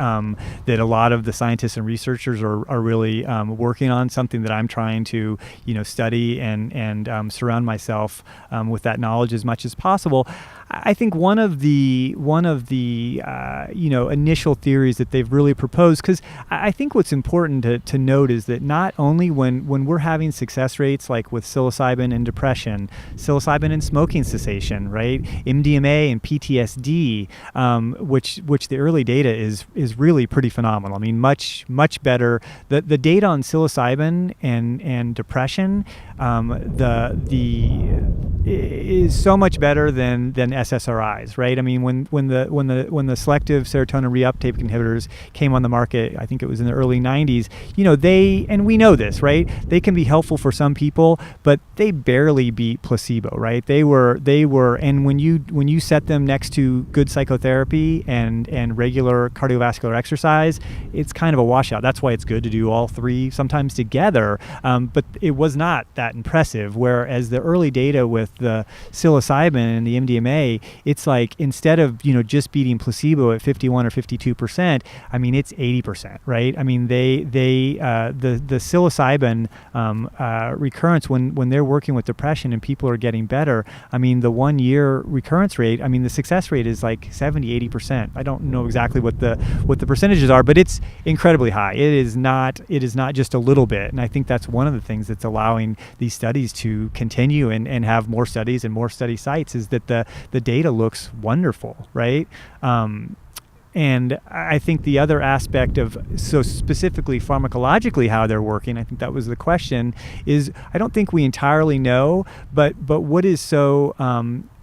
that a lot of the scientists and researchers are really working on. Something that I'm trying to study and surround myself with that knowledge as much as possible. I think one of the initial theories that they've really proposed, because I think what's important to note is that not only when we're having success rates like with psilocybin and depression, psilocybin and smoking cessation, right, MDMA and PTSD, which the early data is really pretty phenomenal. I mean, much better. The data on psilocybin and depression, is so much better than SSRIs, right? I mean, when the selective serotonin reuptake inhibitors came on the market, I think it was in the early 90s, and we know this, right? They can be helpful for some people, but they barely beat placebo, right? They were, and when you set them next to good psychotherapy and regular cardiovascular exercise, it's kind of a washout. That's why it's good to do all three sometimes together, but it was not that impressive. Whereas the early data with the psilocybin and the MDMA, it's like instead of just beating placebo at 51 or 52%, I mean it's 80%, right? I mean the psilocybin recurrence when they're working with depression and people are getting better, I mean the 1 year recurrence rate, I mean the success rate is like 70-80%. I don't know exactly what the percentages are, but it's incredibly high. It is not just a little bit, and I think that's one of the things that's allowing these studies to continue and have more studies and more study sites, is that the data looks wonderful, right? And I think the other aspect of, so specifically pharmacologically how they're working, I think that was the question, is I don't think we entirely know, but what is so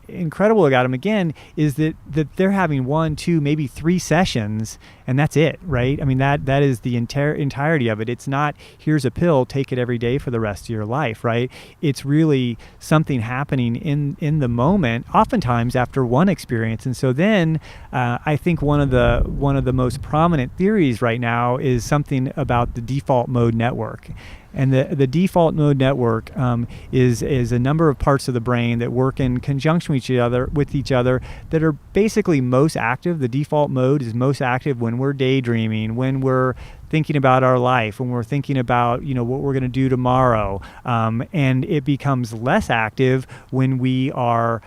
incredible about them again is that they're having 1, 2, maybe 3 sessions, and that's it, right? I mean that is the entirety of it. It's not here's a pill, take it every day for the rest of your life, right? It's really something happening in the moment, oftentimes after one experience. And so then I think one of the most prominent theories right now is something about the default mode network. And the default mode network is a number of parts of the brain that work in conjunction with each other that are basically most active. The default mode is most active when we're daydreaming, when we're thinking about our life, when we're thinking about what we're going to do tomorrow, and it becomes less active when we are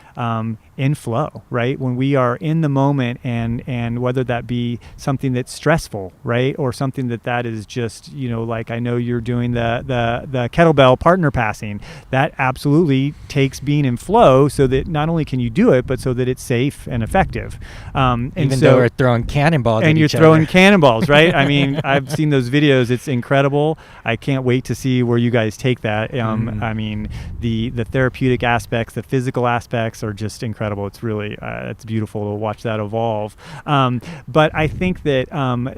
in flow, right? When we are in the moment, and whether that be something that's stressful, right, or something that is just like I know you're doing the kettlebell partner passing, that absolutely takes being in flow, so that not only can you do it, but so that it's safe and effective.
Even though we're throwing cannonballs,
and you're throwing cannonballs, right? I mean, I've seen those videos. It's incredible. I can't wait to see where you guys take that. I mean, the therapeutic aspects, the physical aspects are just incredible. It's really it's beautiful to watch that evolve. But I think that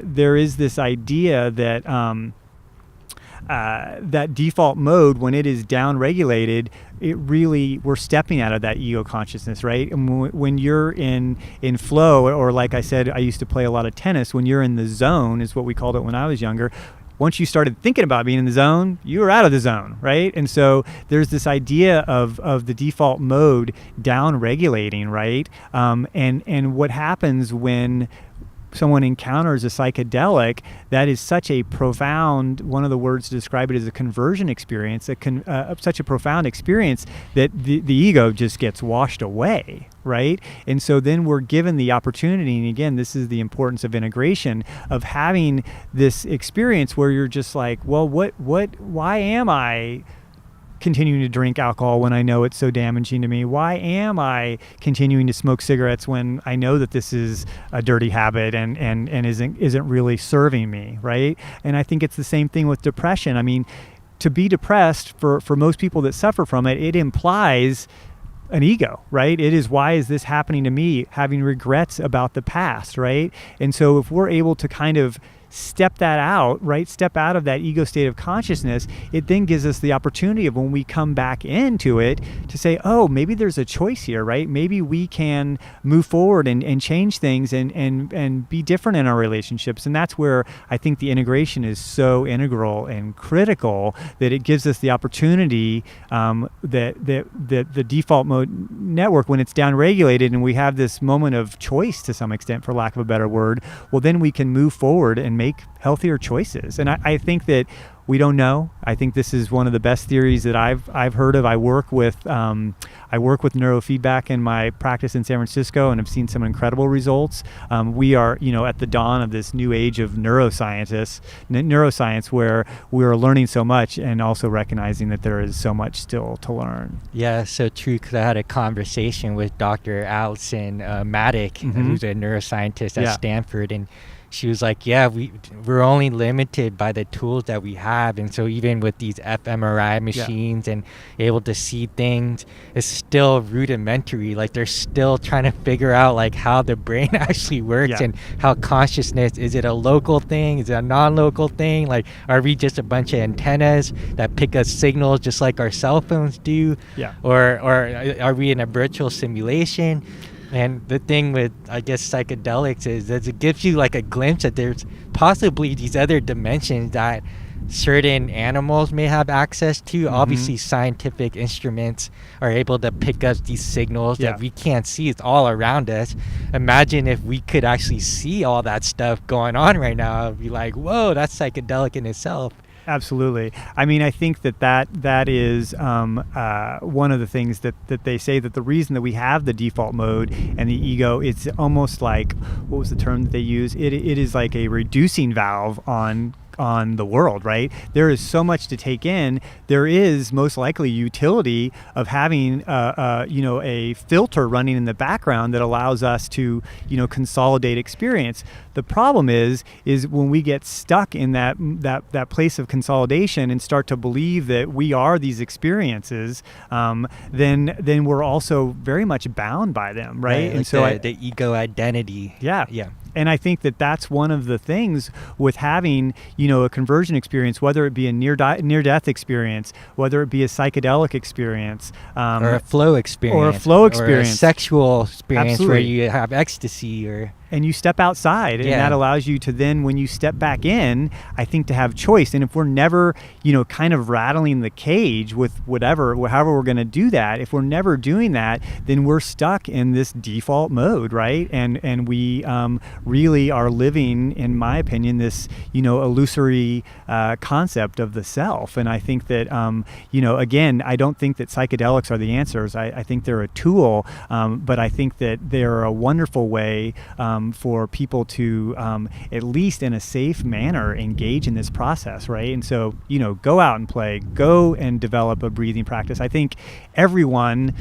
there is this idea that that default mode, when it is down-regulated, we're stepping out of that ego consciousness, right? And when you're in flow, or like I said, I used to play a lot of tennis. When you're in the zone, is what we called it when I was younger. once you started thinking about being in the zone, you were out of the zone, right? And so there's this idea of the default mode down regulating, right? And what happens when someone encounters a psychedelic, that is such a profound, one of the words to describe it is a conversion experience, such a profound experience that the ego just gets washed away, right? And so then we're given the opportunity, and again, this is the importance of integration, of having this experience where you're just like, well, why am I continuing to drink alcohol when I know it's so damaging to me? Why am I continuing to smoke cigarettes when I know that this is a dirty habit and isn't really serving me, right? And I think it's the same thing with depression. I mean, to be depressed for most people that suffer from it, it implies an ego, right? It is, why is this happening to me? Having regrets about the past, right? And so if we're able to kind of step that out, right? Step out of that ego state of consciousness, it then gives us the opportunity of when we come back into it to say, oh, maybe there's a choice here, right? Maybe we can move forward and change things and be different in our relationships. And that's where I think the integration is so integral and critical, that it gives us the opportunity that the default mode network, when it's down-regulated and we have this moment of choice to some extent, for lack of a better word, well, then we can move forward and make healthier choices. And I think that we don't know. I think this is one of the best theories that I've heard of. I work with neurofeedback in my practice in San Francisco, and have seen some incredible results. We are, at the dawn of this new age of neuroscience, where we're learning so much and also recognizing that there is so much still to learn.
Yeah, so true. Because I had a conversation with Dr. Allison Maddock, who's a neuroscientist at Stanford, and she was like, yeah, we're only limited by the tools that we have. And so even with these fMRI machines and able to see things, it's still rudimentary. Like, they're still trying to figure out like how the brain actually works and how consciousness, is it a local thing? Is it a non-local thing? Like, are we just a bunch of antennas that pick up signals just like our cell phones do? Or are we in a virtual simulation? And the thing with, I guess, psychedelics is that it gives you like a glimpse that there's possibly these other dimensions that certain animals may have access to. Obviously, scientific instruments are able to pick up these signals that we can't see. It's all around us. Imagine if we could actually see all that stuff going on right now. I'd be like, whoa, that's psychedelic in itself.
Absolutely. I mean, I think that is one of the things that they say, that the reason that we have the default mode and the ego, it's almost like, what was the term that they use? It is like a reducing valve on the world, right? There is so much to take in. There is most likely utility of having a filter running in the background that allows us to consolidate experience. The problem is when we get stuck in that place of consolidation and start to believe that we are these experiences, then we're also very much bound by them, right?
Like,
and so
the ego identity.
Yeah. And I think that's one of the things with having, a conversion experience, whether it be a near-death experience, whether it be a psychedelic experience,
or a flow experience,
or
a sexual experience.
Absolutely.
Where you have ecstasy,
and you step outside, and that allows you to then, when you step back in, I think, to have choice. And if we're never, kind of rattling the cage with however we're going to do that, if we're never doing that, then we're stuck in this default mode, right? And we really are living, in my opinion, this, illusory concept of the self. And I think that, again, I don't think that psychedelics are the answers. I think they're a tool, but I think that they're a wonderful way for people to, at least in a safe manner, engage in this process, right? And so, go out and play, go and develop a breathing practice. I think everyone,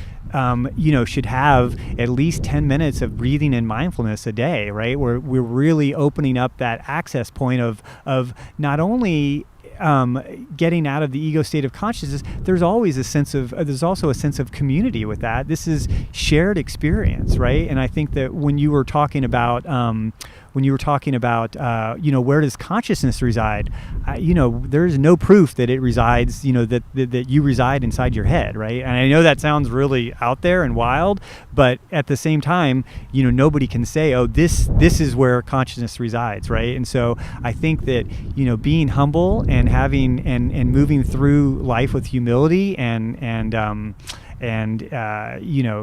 should have at least 10 minutes of breathing and mindfulness a day, right? Where we're really opening up that access point of not only getting out of the ego state of consciousness, there's also a sense of community with that. This is shared experience, right? And I think that when you were talking about when you were talking about, where does consciousness reside? There's no proof that it resides, that you reside inside your head, right? And I know that sounds really out there and wild, but at the same time, nobody can say, oh, this is where consciousness resides, right? And so I think that, being humble and having and moving through life with humility and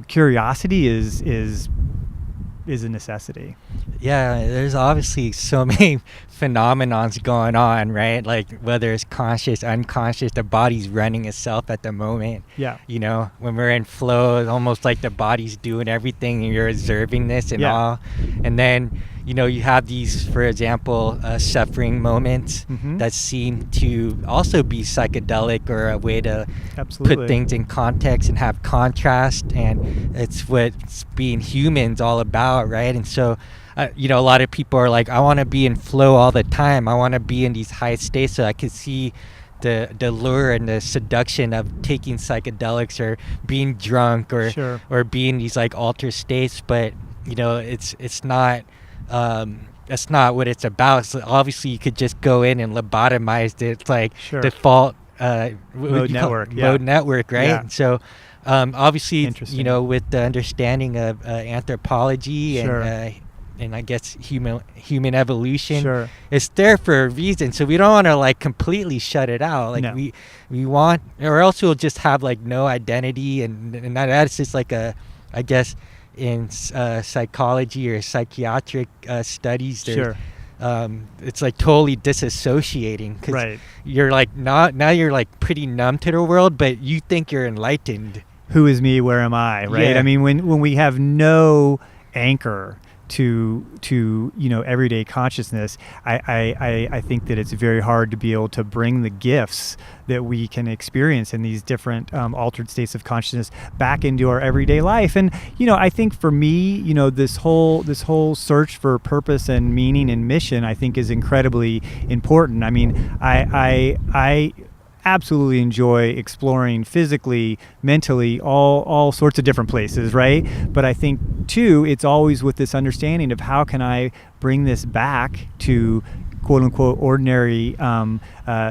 curiosity is a necessity.
Yeah, there's obviously so many phenomenons going on, right? Like whether it's conscious, unconscious, the body's running itself at the moment.
Yeah.
When we're in flow, it's almost like the body's doing everything and you're observing this and all. And then, you have these, for example, suffering moments that seem to also be psychedelic or a way to put things in context and have contrast. And it's what's being human's all about, right? And so, a lot of people are like, I want to be in flow all the time. I want to be in these high states so I can see the lure and the seduction of taking psychedelics or being drunk or being these like altered states. But, it's not... that's not what it's about. So obviously you could just go in and lobotomize it. It's like default
mode network.
Mode network, right?
Yeah.
And so obviously, with the understanding of anthropology and I guess human evolution, it's there for a reason. So we don't want to like completely shut it out. Like we want, or else we'll just have like no identity, and that's just like I guess in psychology or psychiatric studies, it's like totally disassociating because you're like now you're like pretty numb to the world, but you think you're enlightened.
Who is me? Where am I? Right. I mean, when we have no anchor to everyday consciousness, I think that it's very hard to be able to bring the gifts that we can experience in these different altered states of consciousness back into our everyday life. And I think for me, this whole search for purpose and meaning and mission, I think is incredibly important. I mean, I absolutely enjoy exploring physically, mentally, all sorts of different places, right? But I think too, it's always with this understanding of how can I bring this back to quote unquote ordinary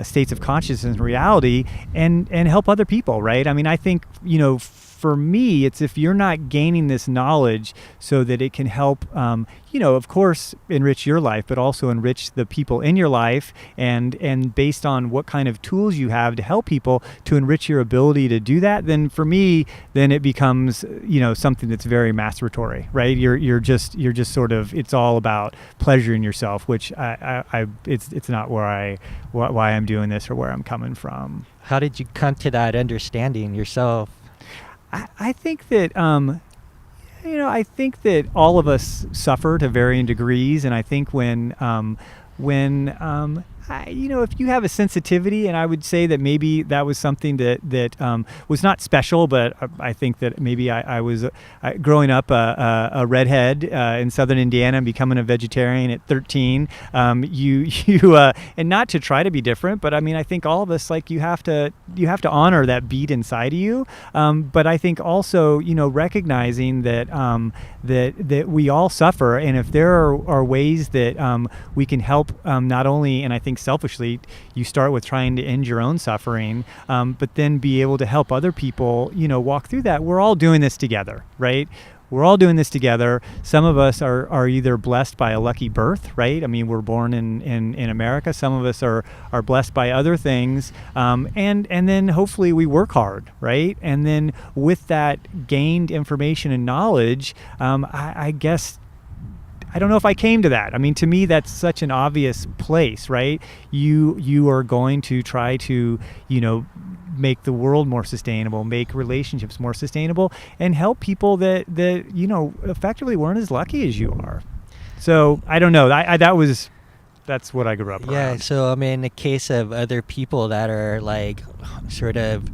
states of consciousness and reality and help other people, right? I mean, I think, for me, it's if you're not gaining this knowledge so that it can help, of course, enrich your life, but also enrich the people in your life, and based on what kind of tools you have to help people to enrich your ability to do that, then for me, then it becomes, something that's very masturbatory, right? You're just sort of, it's all about pleasuring yourself, which it's not why I'm doing this or where I'm coming from.
How did you come to that understanding yourself?
I think that, I think that all of us suffer to varying degrees, and I think when if you have a sensitivity, and I would say that maybe that was something that was not special, but I think that maybe I was growing up a redhead in southern Indiana and becoming a vegetarian at 13. And not to try to be different, but I mean, I think all of us, like, you have to honor that beat inside of you. But I think also, recognizing that that we all suffer, and if there are ways that we can help, not only, and I think selfishly, you start with trying to end your own suffering, but then be able to help other people, walk through that. We're all doing this together, right? We're all doing this together. Some of us are either blessed by a lucky birth, right? I mean, we're born in America. Some of us are blessed by other things. And then hopefully we work hard, right? And then with that gained information and knowledge, I guess, I don't know if I came to that. I mean, to me, that's such an obvious place, right? You are going to try to, make the world more sustainable, make relationships more sustainable, and help people that effectively weren't as lucky as you are. So I don't know. That's what I grew up around.
Yeah. So I mean, in the case of other people that are like sort of,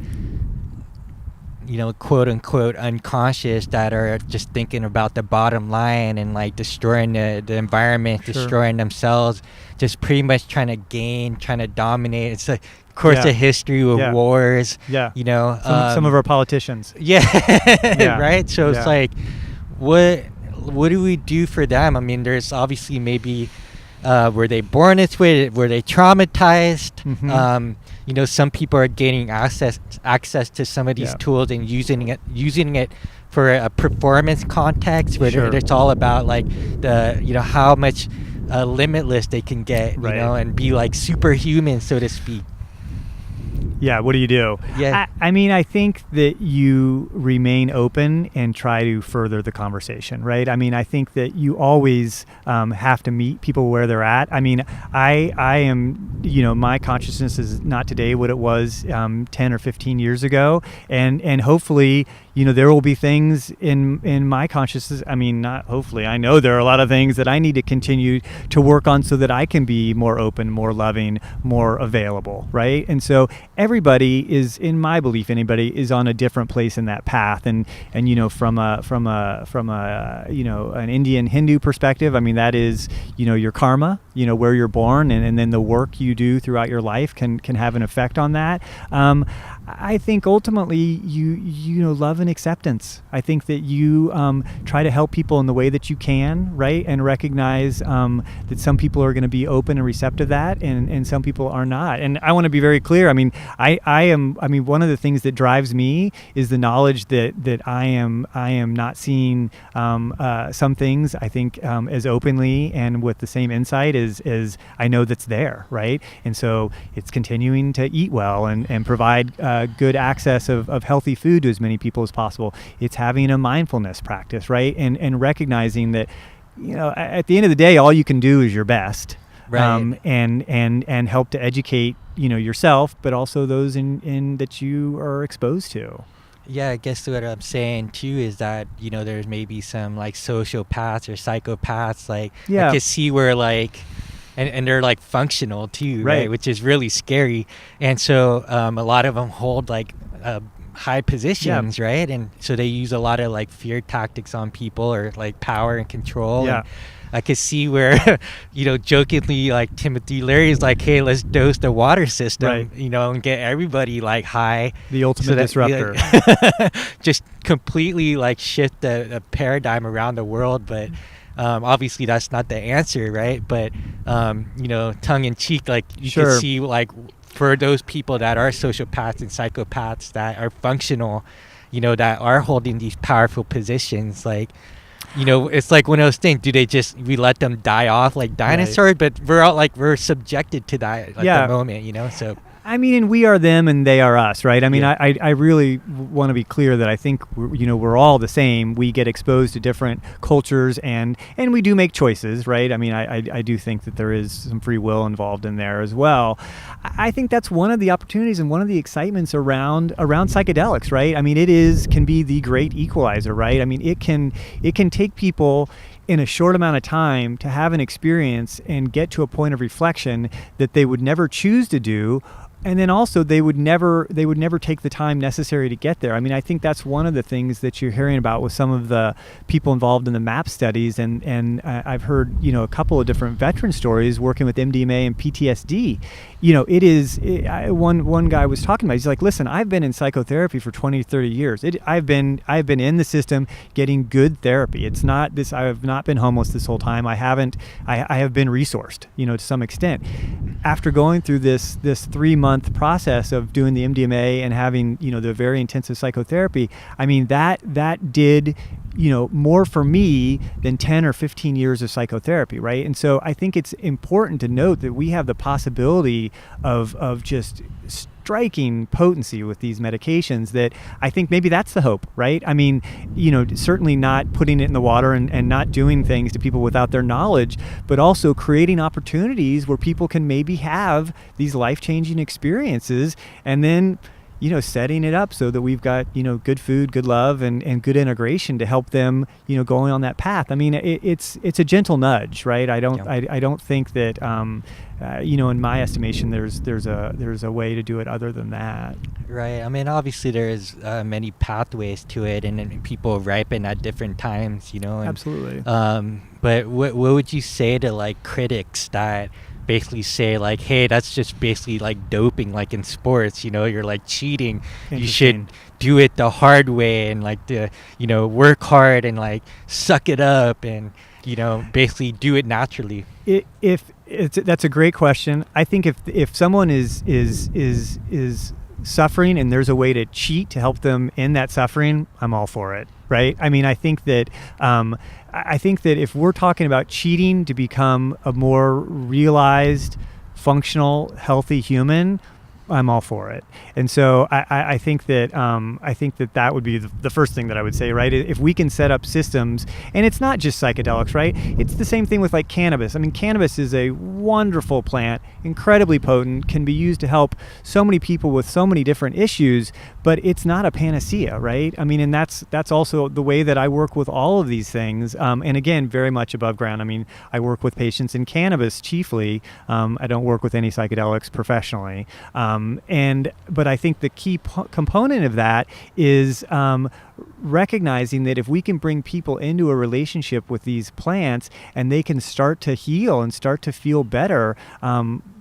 quote unquote unconscious, that are just thinking about the bottom line and like destroying the environment, destroying themselves, just pretty much trying to dominate. It's like, of course, a history with wars. Yeah. Some
of our politicians.
Yeah. Right. So it's like, what? what do we do for them? I mean, there's obviously maybe were they born this way? Were they traumatized?
Mm-hmm.
You know, some people are gaining access to some of these tools and using it for a performance context where it's all about like the, you know, how much limitless they can get, you know, and be like superhuman, so to speak.
Yeah, what do you do?
Yeah.
I mean, I think that you remain open and try to further the conversation, right? I mean, I think that you always have to meet people where they're at. I mean, I am, you know, my consciousness is not today what it was 10 or 15 years ago. And hopefully, you know, there will be things in my consciousness. I mean, not hopefully, I know there are a lot of things that I need to continue to work on so that I can be more open, more loving, more available, right? And so everybody is, in my belief, anybody is on a different place in that path. And you know, from a you know, an Indian Hindu perspective, I mean, that is, you know, your karma, you know, where you're born, and then the work you do throughout your life can have an effect on that. I think ultimately you know, love and acceptance. I think that you try to help people in the way that you can, right? And recognize that some people are going to be open and receptive to that, and some people are not. And I want to be very clear. I mean, I mean, one of the things that drives me is the knowledge that I am not seeing some things, I think, as openly and with the same insight as I know that's there, right? And so it's continuing to eat well and provide good access of healthy food to as many people as possible. It's having a mindfulness practice, right? And recognizing that, you know, at the end of the day, all you can do is your best,
right?
And help to educate, you know, yourself, but also those in that you are exposed to.
Yeah, I guess what I'm saying too is that, you know, there's maybe some like sociopaths or psychopaths, like I can see where like, and they're like functional too, right? Which is really scary. And so a lot of them hold like high positions, right? And so they use a lot of like fear tactics on people, or like power and control.
Yeah.
And I could see where, you know, jokingly, like Timothy Leary is like, hey, let's dose the water system, you know, and get everybody like high.
The ultimate disruptor.
Just completely like shift the paradigm around the world. But obviously that's not the answer, right? But, you know, tongue in cheek, like you can see like for those people that are sociopaths and psychopaths that are functional, you know, that are holding these powerful positions, like, you know, it's like one of those things, we let them die off like dinosaurs, but we're subjected to that at the moment, you know, so.
I mean, and we are them and they are us, right? I mean, I really want to be clear that I think, you know, we're all the same. We get exposed to different cultures and we do make choices, right? I mean, I do think that there is some free will involved in there as well. I think that's one of the opportunities and one of the excitements around psychedelics, right? I mean, can be the great equalizer, right? I mean, it can take people in a short amount of time to have an experience and get to a point of reflection that they would never choose to do. And then also they would never take the time necessary to get there. I mean, I think that's one of the things that you're hearing about with some of the people involved in the MAP studies. And I've heard, you know, a couple of different veteran stories working with MDMA and PTSD. You know, one guy was talking about, he's like, listen, I've been in psychotherapy for 20, 30 years. I've been in the system getting good therapy. It's not this, I have not been homeless this whole time. I have been resourced, you know, to some extent. After going through this 3-month process of doing the MDMA and having, you know, the very intensive psychotherapy, I mean, that did, you know, more for me than 10 or 15 years of psychotherapy, right? And so I think it's important to note that we have the possibility of just striking potency with these medications, that I think maybe that's the hope, right? I mean, you know, certainly not putting it in the water and not doing things to people without their knowledge, but also creating opportunities where people can maybe have these life-changing experiences, and then, you know, setting it up so that we've got, you know, good food, good love, and good integration to help them, you know, going on that path. I mean, it's a gentle nudge, right? I don't think that, you know, in my estimation, there's a way to do it other than that.
Right. I mean, obviously there's many pathways to it, and people ripen at different times, you know. And,
absolutely.
But what would you say to like critics that basically say like, hey, that's just basically like doping, like in sports, you're like cheating. You should do it the hard way and like work hard and like suck it up and basically do it naturally.
That's a great question. I think if someone is suffering and there's a way to cheat to help them end that suffering, I'm all for it. Right? I mean, I think that if we're talking about cheating to become a more realized, functional, healthy human, I'm all for it. And so I think that would be the first thing that I would say, right? If we can set up systems, and it's not just psychedelics, right? It's the same thing with like cannabis. I mean, cannabis is a wonderful plant, incredibly potent, can be used to help so many people with so many different issues, but it's not a panacea, right? I mean, and that's also the way that I work with all of these things. And again, very much above ground. I mean, I work with patients in cannabis chiefly. I don't work with any psychedelics professionally. But I think the key component of that is recognizing that if we can bring people into a relationship with these plants and they can start to heal and start to feel better,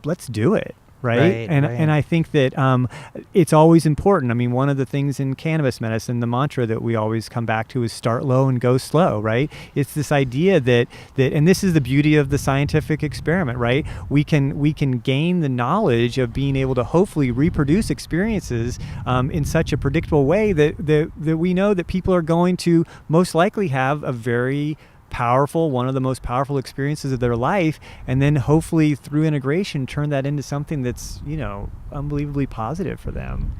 let's do it. Right. And I think that it's always important. I mean, one of the things in cannabis medicine, the mantra that we always come back to is start low and go slow. Right. It's this idea that and this is the beauty of the scientific experiment. Right. We can gain the knowledge of being able to hopefully reproduce experiences in such a predictable way that we know that people are going to most likely have a very powerful, one of the most powerful experiences of their life, and then hopefully through integration turn that into something that's unbelievably positive for them.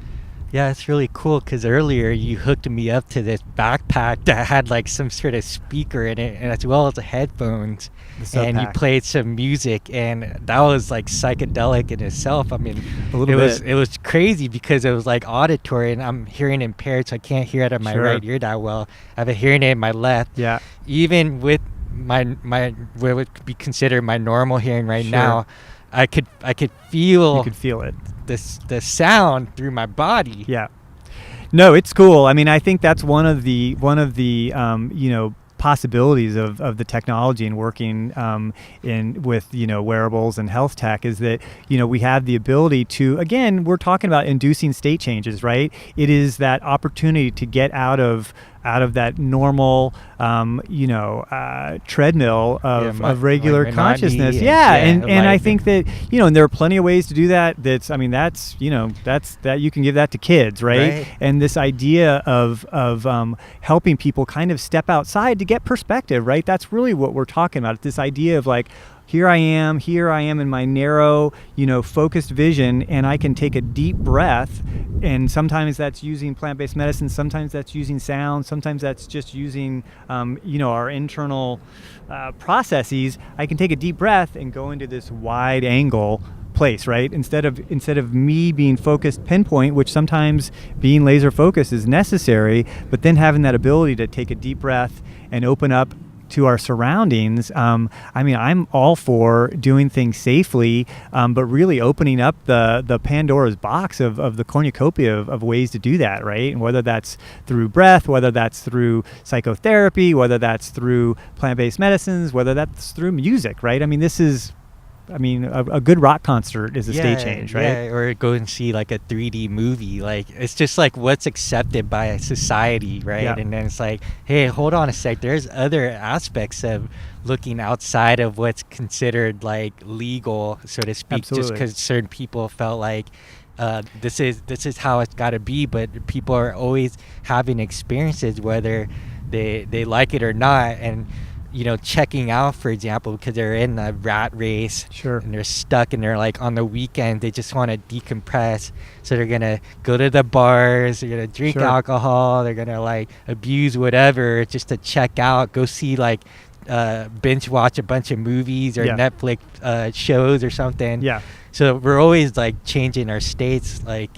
Yeah, it's really cool because earlier you hooked me up to this backpack that had like some sort of speaker in it, and as well as the headphones, and you played some music, and that was like psychedelic in itself. I mean, it was crazy because it was like auditory, and I'm hearing impaired, so I can't hear out of my right ear that well. I have a hearing aid in my left. Yeah. Even with my what would be considered my normal hearing right now, I could feel.
You could feel it.
The sound through my body.
Yeah. No, it's cool. I mean, I think that's one of the possibilities of the technology and working with wearables and health tech is that we have the ability to, again, we're talking about inducing state changes, right? It is that opportunity to get out of that normal treadmill of regular consciousness. And I think that and there are plenty of ways to do that. That's you can give that to kids, right? And this idea of helping people kind of step outside to get perspective, right? That's really what we're talking about. This idea of like, here I am in my narrow, focused vision, and I can take a deep breath. And sometimes that's using plant-based medicine. Sometimes that's using sound. Sometimes that's just using, our internal processes. I can take a deep breath and go into this wide angle place, right? Instead of me being focused pinpoint, which sometimes being laser focused is necessary, but then having that ability to take a deep breath and open up to our surroundings. I'm all for doing things safely, but really opening up the Pandora's box of the cornucopia of ways to do that, right? And whether that's through breath, whether that's through psychotherapy, whether that's through plant-based medicines, whether that's through music, right? I mean, this is a good rock concert is a state change, right?
Yeah, or go and see like a 3D movie. Like, it's just like what's accepted by society, right? Yeah. And then it's like, hey, hold on a sec. There's other aspects of looking outside of what's considered like legal, so to speak. Absolutely. Just because certain people felt like this is how it's got to be. But people are always having experiences, whether they like it or not. And checking out, for example, because they're in a rat race, and they're stuck, and they're like on the weekend they just want to decompress, so they're gonna go to the bars, they're gonna drink alcohol, they're gonna like abuse whatever just to check out, go see like binge watch a bunch of movies or Netflix shows or something. So we're always like changing our states, like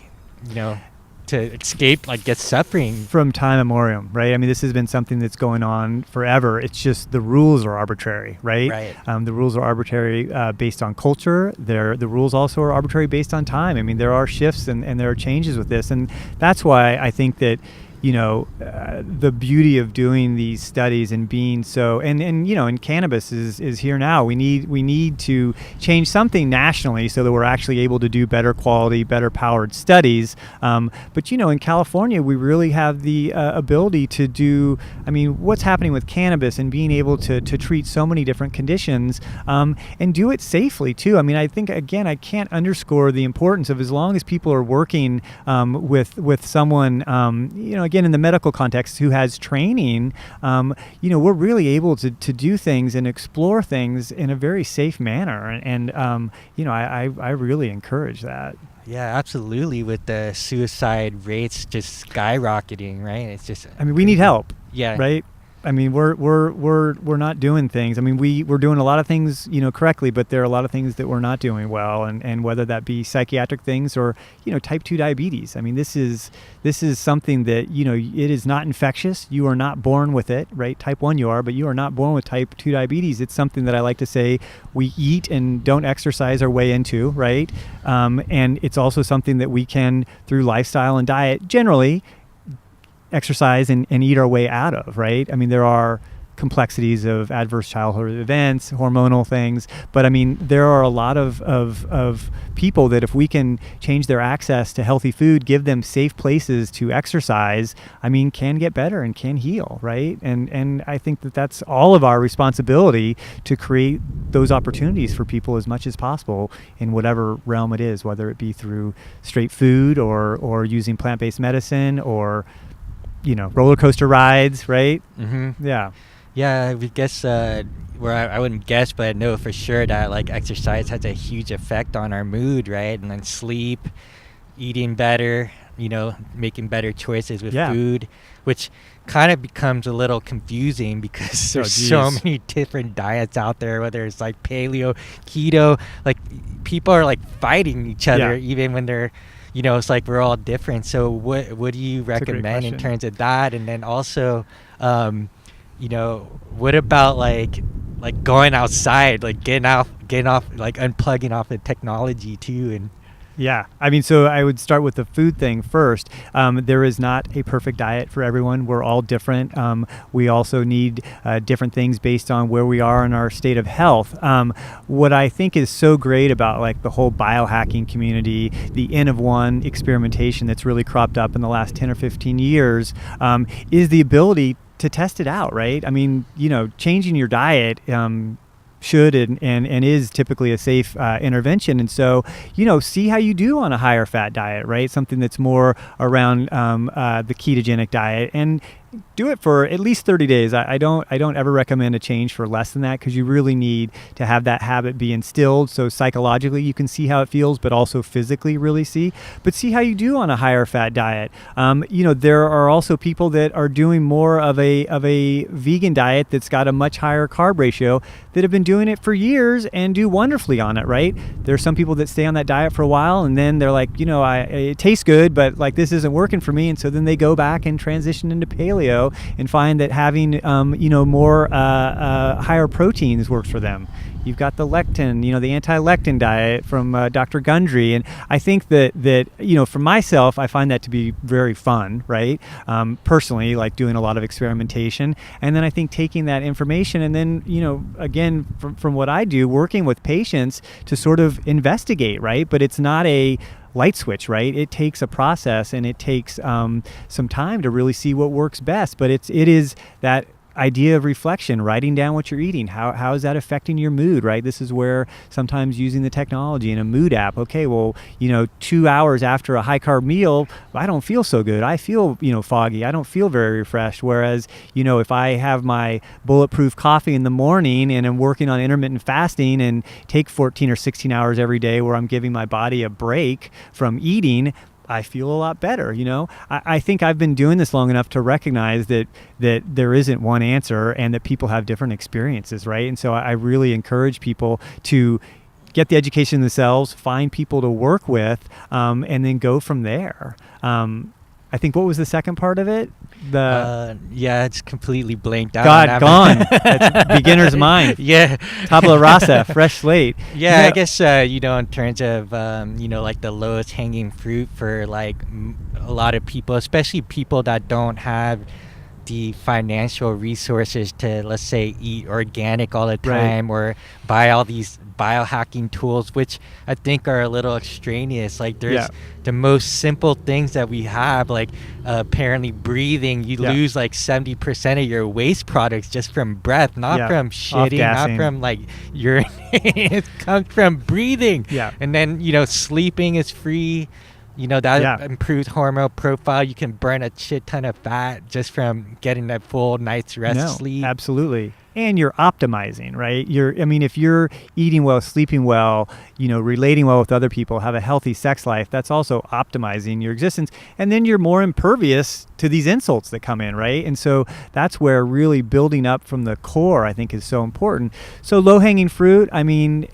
to escape, like, get suffering
from time immemorial, right? I mean, this has been something that's going on forever. It's just the rules are arbitrary, right? The rules are arbitrary based on culture. The rules also are arbitrary based on time. I mean, there are shifts and there are changes with this, and that's why I think that the beauty of doing these studies and being so, and cannabis is here now. We need to change something nationally so that we're actually able to do better quality, better powered studies. But in California, we really have the ability to do, what's happening with cannabis and being able to treat so many different conditions, and do it safely too. I think, again, I can't underscore the importance of, as long as people are working with someone, again, in the medical context, who has training, we're really able to do things and explore things in a very safe manner. And I really encourage that.
Yeah, absolutely. With the suicide rates just skyrocketing, right? It's just.
We need help.
Yeah.
Right. We're not doing things. We're doing a lot of things, correctly, but there are a lot of things that we're not doing well, and whether that be psychiatric things or, type 2 diabetes. This is something that, it is not infectious. You are not born with it, right? Type 1 you are, but you are not born with type 2 diabetes. It's something that I like to say we eat and don't exercise our way into, right? And it's also something that we can, through lifestyle and diet, generally exercise and eat our way out of, right? There are complexities of adverse childhood events, hormonal things, but there are a lot of people that, if we can change their access to healthy food, give them safe places to exercise, can get better and can heal, right? And I think that that's all of our responsibility, to create those opportunities for people as much as possible in whatever realm it is, whether it be through straight food or using plant-based medicine or roller coaster rides, right?
Mm-hmm.
Yeah.
Yeah, I guess, I wouldn't guess, but I know for sure that exercise has a huge effect on our mood, right? And then sleep, eating better, making better choices with food, which kind of becomes a little confusing because there's so many different diets out there, whether it's paleo, keto, people are fighting each other, even when they're, it's we're all different. So what do you recommend in terms of that? And then also, what about going outside, getting off, unplugging off the technology too? And
yeah, so I would start with the food thing first. There is not a perfect diet for everyone. We're all different. We also need different things based on where we are in our state of health. What I think is so great about the whole biohacking community, the N of 1 experimentation that's really cropped up in the last 10 or 15 years, is the ability to test it out, right? Changing your diet should and is typically a safe intervention. And so, see how you do on a higher fat diet, right? Something that's more around the ketogenic diet, and do it for at least 30 days. I don't ever recommend a change for less than that, because you really need to have that habit be instilled. So psychologically you can see how it feels, but also physically really see. But see how you do on a higher fat diet. There are also people that are doing more of a vegan diet that's got a much higher carb ratio that have been doing it for years and do wonderfully on it, right? There's some people that stay on that diet for a while and then they're like, it tastes good, but this isn't working for me. And so then they go back and transition into paleo and find that having more higher proteins works for them. You've got the lectin, the anti-lectin diet from Dr. Gundry, and I think that for myself, I find that to be very fun, right? Personally, doing a lot of experimentation, and then I think taking that information and then again from what I do, working with patients to sort of investigate, right? But it's not a light switch, right? It takes a process and it takes some time to really see what works best. But it is that idea of reflection, writing down what you're eating. How is that affecting your mood, right? This is where sometimes using the technology in a mood app, okay, well, 2 hours after a high carb meal, I don't feel so good. I feel, foggy. I don't feel very refreshed. Whereas, if I have my bulletproof coffee in the morning and I'm working on intermittent fasting and take 14 or 16 hours every day where I'm giving my body a break from eating, I feel a lot better. I think I've been doing this long enough to recognize that there isn't one answer and that people have different experiences, right? And so I really encourage people to get the education themselves, find people to work with, and then go from there. I think, what was the second part of it?
Yeah, it's completely blanked out. on that
Gone. That's beginner's mind.
Yeah.
Tabula rasa, fresh slate.
Yeah, I guess in terms of like the lowest hanging fruit for like a lot of people, especially people that don't have the financial resources to, let's say, eat organic all the time, or buy all these biohacking tools, which I think are a little extraneous. Like there's the most simple things that we have, like apparently breathing. You lose like 70% of your waste products just from breath, not from shitting, not from like urine. It comes from breathing. And then sleeping is free. That improves hormone profile. You can burn a shit ton of fat just from getting that full night's rest sleep.
Absolutely. And you're optimizing, right? If you're eating well, sleeping well, relating well with other people, have a healthy sex life, that's also optimizing your existence. And then you're more impervious to these insults that come in, right? And so that's where really building up from the core, I think, is so important. So low-hanging fruit, I think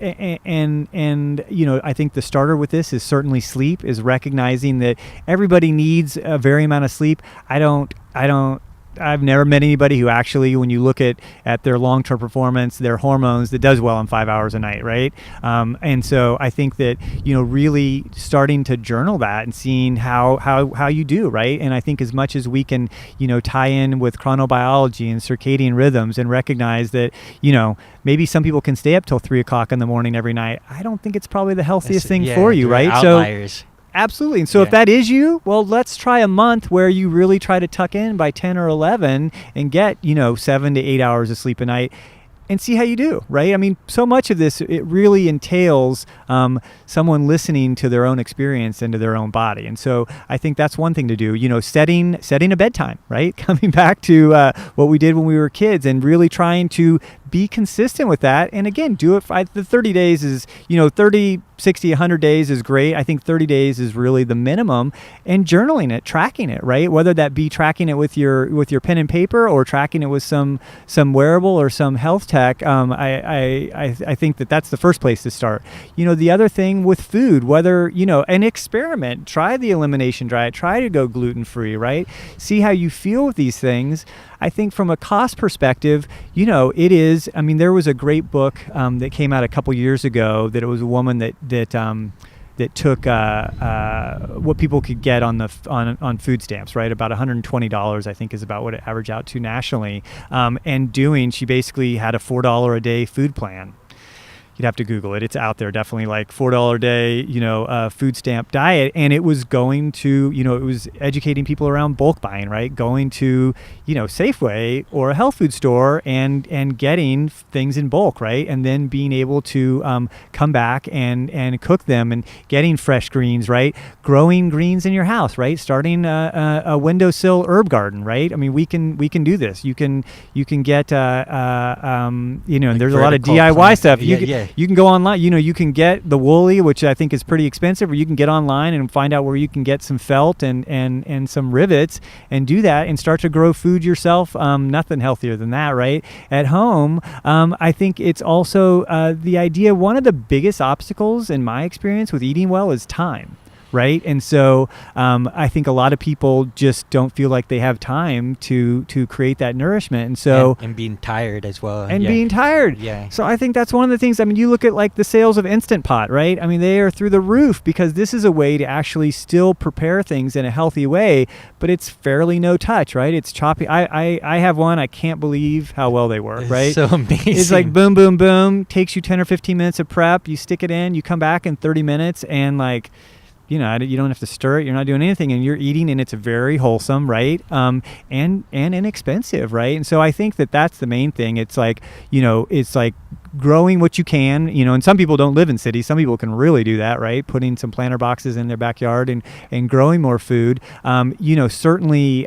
the starter with this is certainly sleep, is recognizing that everybody needs a varying amount of sleep. I've never met anybody who actually, when you look at their long-term performance, their hormones, that does well on 5 hours a night, right? And so I think that, really starting to journal that and seeing how you do, right? And I think as much as we can, tie in with chronobiology and circadian rhythms and recognize that, maybe some people can stay up till 3 o'clock in the morning every night. I don't think it's probably the healthiest thing for you, right?
Outliers.
Absolutely. And so if that is you, well, let's try a month where you really try to tuck in by 10 or 11 and get, 7 to 8 hours of sleep a night and see how you do, right? So much of this, it really entails someone listening to their own experience and to their own body. And so I think that's one thing to do, setting a bedtime, right? Coming back to what we did when we were kids and really trying to be consistent with that. And again, do it. The 30 days is, 30, 60, 100 days is great. I think 30 days is really the minimum. And journaling it, tracking it, right? Whether that be tracking it with your pen and paper or tracking it with some wearable or some health tech. I think that's the first place to start. The other thing with food, whether, an experiment, try the elimination diet, try to go gluten-free, right? See how you feel with these things. I think from a cost perspective, it is, there was a great book that came out a couple years ago that it was a woman that took what people could get on food stamps, right? About $120, I think, is about what it averaged out to nationally. She basically had a $4 a day food plan. You'd have to Google it. It's out there, definitely, like $4 a day, food stamp diet. And it was going to, it was educating people around bulk buying, right? Going to, Safeway or a health food store and getting things in bulk, right? And then being able to come back and cook them and getting fresh greens, right? Growing greens in your house, right? Starting a windowsill herb garden, right? We can do this. You can get, and there's a lot of DIY stuff. You can go online, you can get the woolly, which I think is pretty expensive, or you can get online and find out where you can get some felt and some rivets and do that and start to grow food yourself. Nothing healthier than that, right? At home, I think it's also the idea, one of the biggest obstacles in my experience with eating well is time. Right. And so I think a lot of people just don't feel like they have time to create that nourishment. And so
and being tired as well.
And being tired.
Yeah.
So I think that's one of the things. You look at like the sales of Instant Pot, right? They are through the roof because this is a way to actually still prepare things in a healthy way, but it's fairly no touch, right? It's choppy. I have one. I can't believe how well they work, right?
So amazing.
It's like boom, boom, boom. Takes you 10 or 15 minutes of prep. You stick it in, you come back in 30 minutes and you don't have to stir it. You're not doing anything, and you're eating, and it's very wholesome, right? And inexpensive, right? And so I think that's the main thing. It's like, it's like growing what you can, and some people don't live in cities. Some people can really do that, right? Putting some planter boxes in their backyard and growing more food. Certainly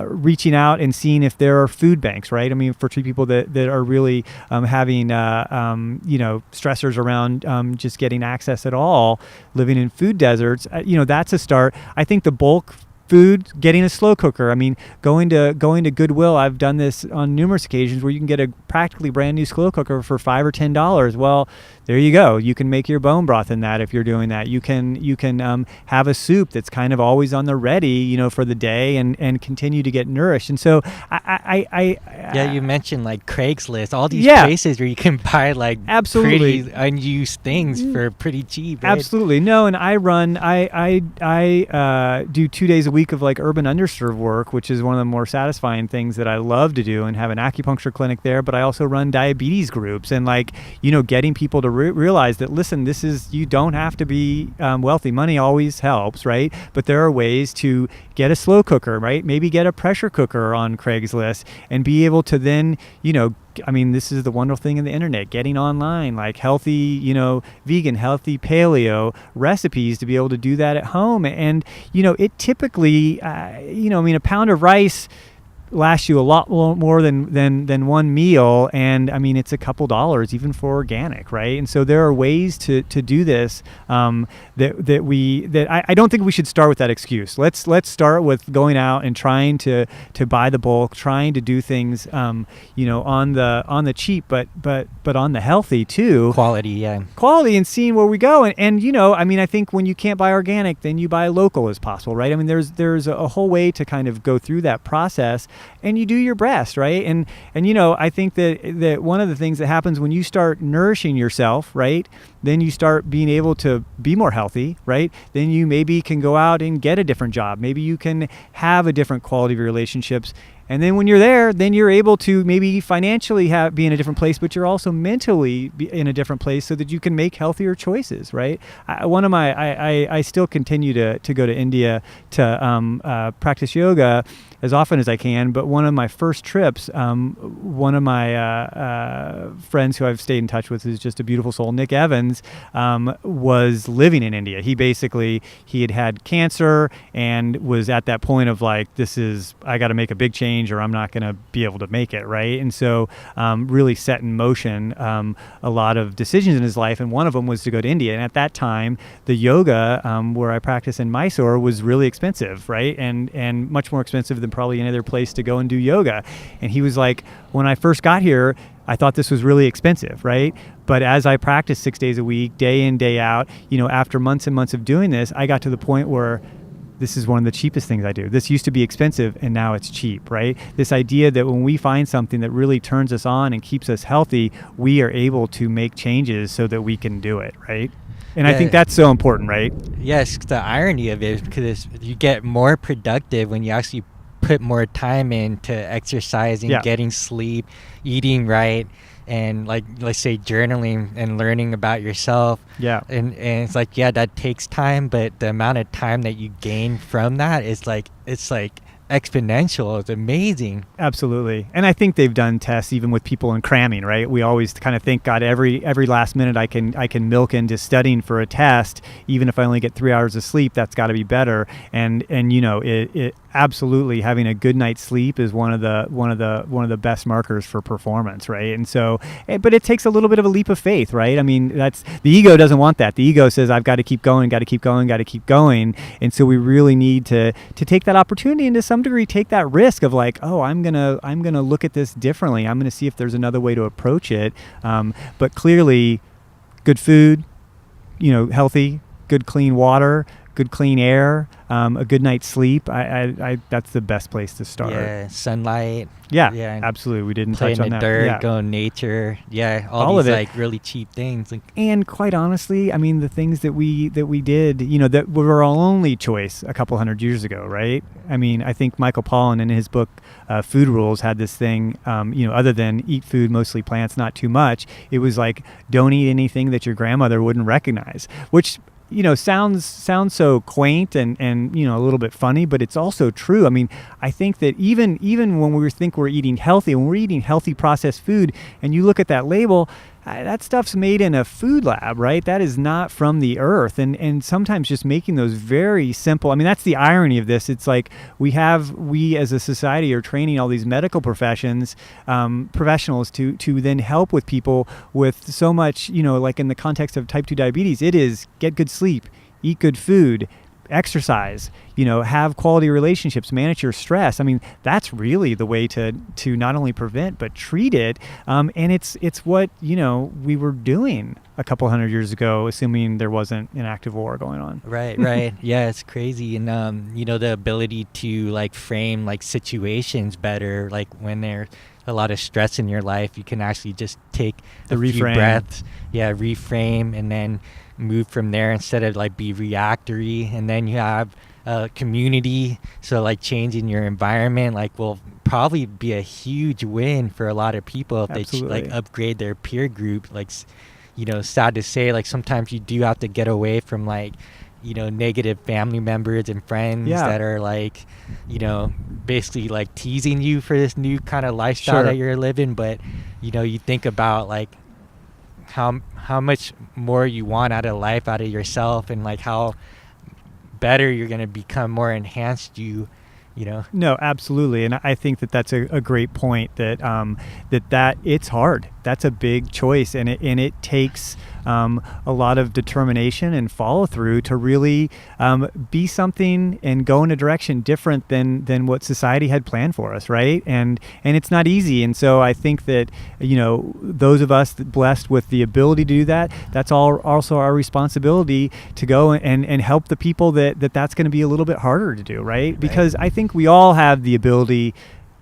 reaching out and seeing if there are food banks, right? For people that are really having, stressors around just getting access at all, living in food deserts, that's a start. I think the bulk food, getting a slow cooker. I mean, going to Goodwill. I've done this on numerous occasions where you can get a practically brand new slow cooker for $5 or $10. Well, there you go. You can make your bone broth in that if you're doing that. You can have a soup that's kind of always on the ready, for the day, and continue to get nourished. And so
yeah, you mentioned like Craigslist, all these
Yeah.
places where you can buy like
Absolutely.
pretty unused things for pretty cheap. Right?
Absolutely. No, and I do 2 days a week of like urban underserved work, which is one of the more satisfying things that I love to do, and have an acupuncture clinic there, but I also run diabetes groups, and like, getting people to realize that, listen, you don't have to be wealthy. Money always helps, right? But there are ways to get a slow cooker, right? Maybe get a pressure cooker on Craigslist and be able to then, this is the wonderful thing in the internet, getting online, like healthy, vegan, healthy paleo recipes to be able to do that at home. And, it typically, a pound of rice lasts you a lot more than one meal, and it's a couple dollars even for organic, right? And so there are ways to do this that I don't think we should start with that excuse. Let's start with going out and trying to buy the bulk, trying to do things on the cheap, but on the healthy too, quality, and seeing where we go. And I think when you can't buy organic, then you buy local as possible, right? There's a whole way to kind of go through that process, and you do your best, right? And I think that one of the things that happens when you start nourishing yourself, right, then you start being able to be more healthy, right? Then you maybe can go out and get a different job. Maybe you can have a different quality of relationships. And then when you're there, then you're able to maybe financially be in a different place, but you're also mentally in a different place so that you can make healthier choices, right? I still continue to go to India to practice yoga as often as I can. But one of my first trips, one of my friends who I've stayed in touch with, is just a beautiful soul, Nick Evans, was living in India. He had cancer and was at that point of like, I got to make a big change or I'm not going to be able to make it, right? And so really set in motion a lot of decisions in his life, and one of them was to go to India. And at that time, the yoga where I practice in Mysore was really expensive, right? And much more expensive than probably any other place to go and do yoga. And he was like, when I first got here, I thought this was really expensive, right? But as I practiced 6 days a week, day in, day out, after months and months of doing this, I got to the point where this is one of the cheapest things I do. This used to be expensive and now it's cheap, right? This idea that when we find something that really turns us on and keeps us healthy, we are able to make changes so that we can do it, right? And I think that's so important, right?
Yes, the irony of it is because you get more productive when you actually put more time into exercising, getting sleep, eating right, and like, let's say, journaling and learning about yourself. Yeah. And it's like, that takes time, but the amount of time that you gain from that is like, it's like exponential. It's amazing.
Absolutely. And I think they've done tests even with people in cramming, right? We always kind of think, God, every last minute I can milk into studying for a test, even if I only get 3 hours of sleep, that's got to be better. And it absolutely, having a good night's sleep is one of the best markers for performance, right? And so, but it takes a little bit of a leap of faith, right? That's the ego doesn't want that. The ego says, I've got to keep going, got to keep going, got to keep going. And so we really need to take that opportunity and to some degree take that risk of like, oh, I'm gonna look at this differently. I'm gonna see if there's another way to approach it. But clearly, good food, healthy, good clean water, good clean air, a good night's sleep. I that's the best place to start.
Yeah, sunlight.
Yeah, absolutely. We didn't touch on that.
Play in the dirt,
Yeah.
go in nature. Yeah, all these like really cheap things.
And quite honestly, the things that we did, that were our only choice a couple hundred years ago, right? I think Michael Pollan in his book Food Rules had this thing, other than eat food, mostly plants, not too much. It was like, don't eat anything that your grandmother wouldn't recognize, which sounds so quaint and a little bit funny, but it's also true. I think that even when we think we're eating healthy, when we're eating healthy processed food, and you look at that label, that stuff's made in a food lab, right? That is not from the earth. And sometimes just making those very simple, that's the irony of this. It's like we as a society are training all these medical professionals to then help with people with so much, like in the context of type 2 diabetes, it is get good sleep, eat good food, exercise, have quality relationships, manage your stress. I mean, that's really the way to not only prevent but treat it. And it's what we were doing a couple hundred years ago, assuming there wasn't an active war going on.
Right. Yeah, it's crazy. And the ability to like frame like situations better, like when there's a lot of stress in your life, you can actually just take a few breaths, reframe, and then move from there instead of like be reactory. And then you have community, so like changing your environment like will probably be a huge win for a lot of people if
Absolutely.
they like upgrade their peer group. Like, sad to say, like sometimes you do have to get away from like negative family members and friends that are like basically like teasing you for this new kind of lifestyle that you're living. But you think about like how much more you want out of life, out of yourself, and like how better you're going to become, more enhanced
No, absolutely. And I think that that's a great point, that that it's hard. That's a big choice, and it takes a lot of determination and follow through to really be something and go in a direction different than what society had planned for us, right? And it's not easy. And so I think that those of us blessed with the ability to do that, that's also our responsibility to go and help the people that's going to be a little bit harder to do, right? Because I think we all have the ability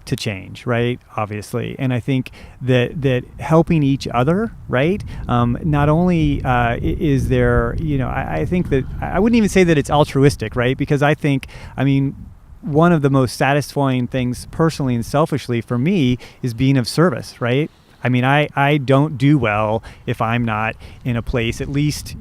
to change, right? Obviously. And I think that helping each other, right? Not only is there, I think that I wouldn't even say that it's altruistic, right? Because one of the most satisfying things personally and selfishly for me is being of service, right? I don't do well if I'm not in a place, at least,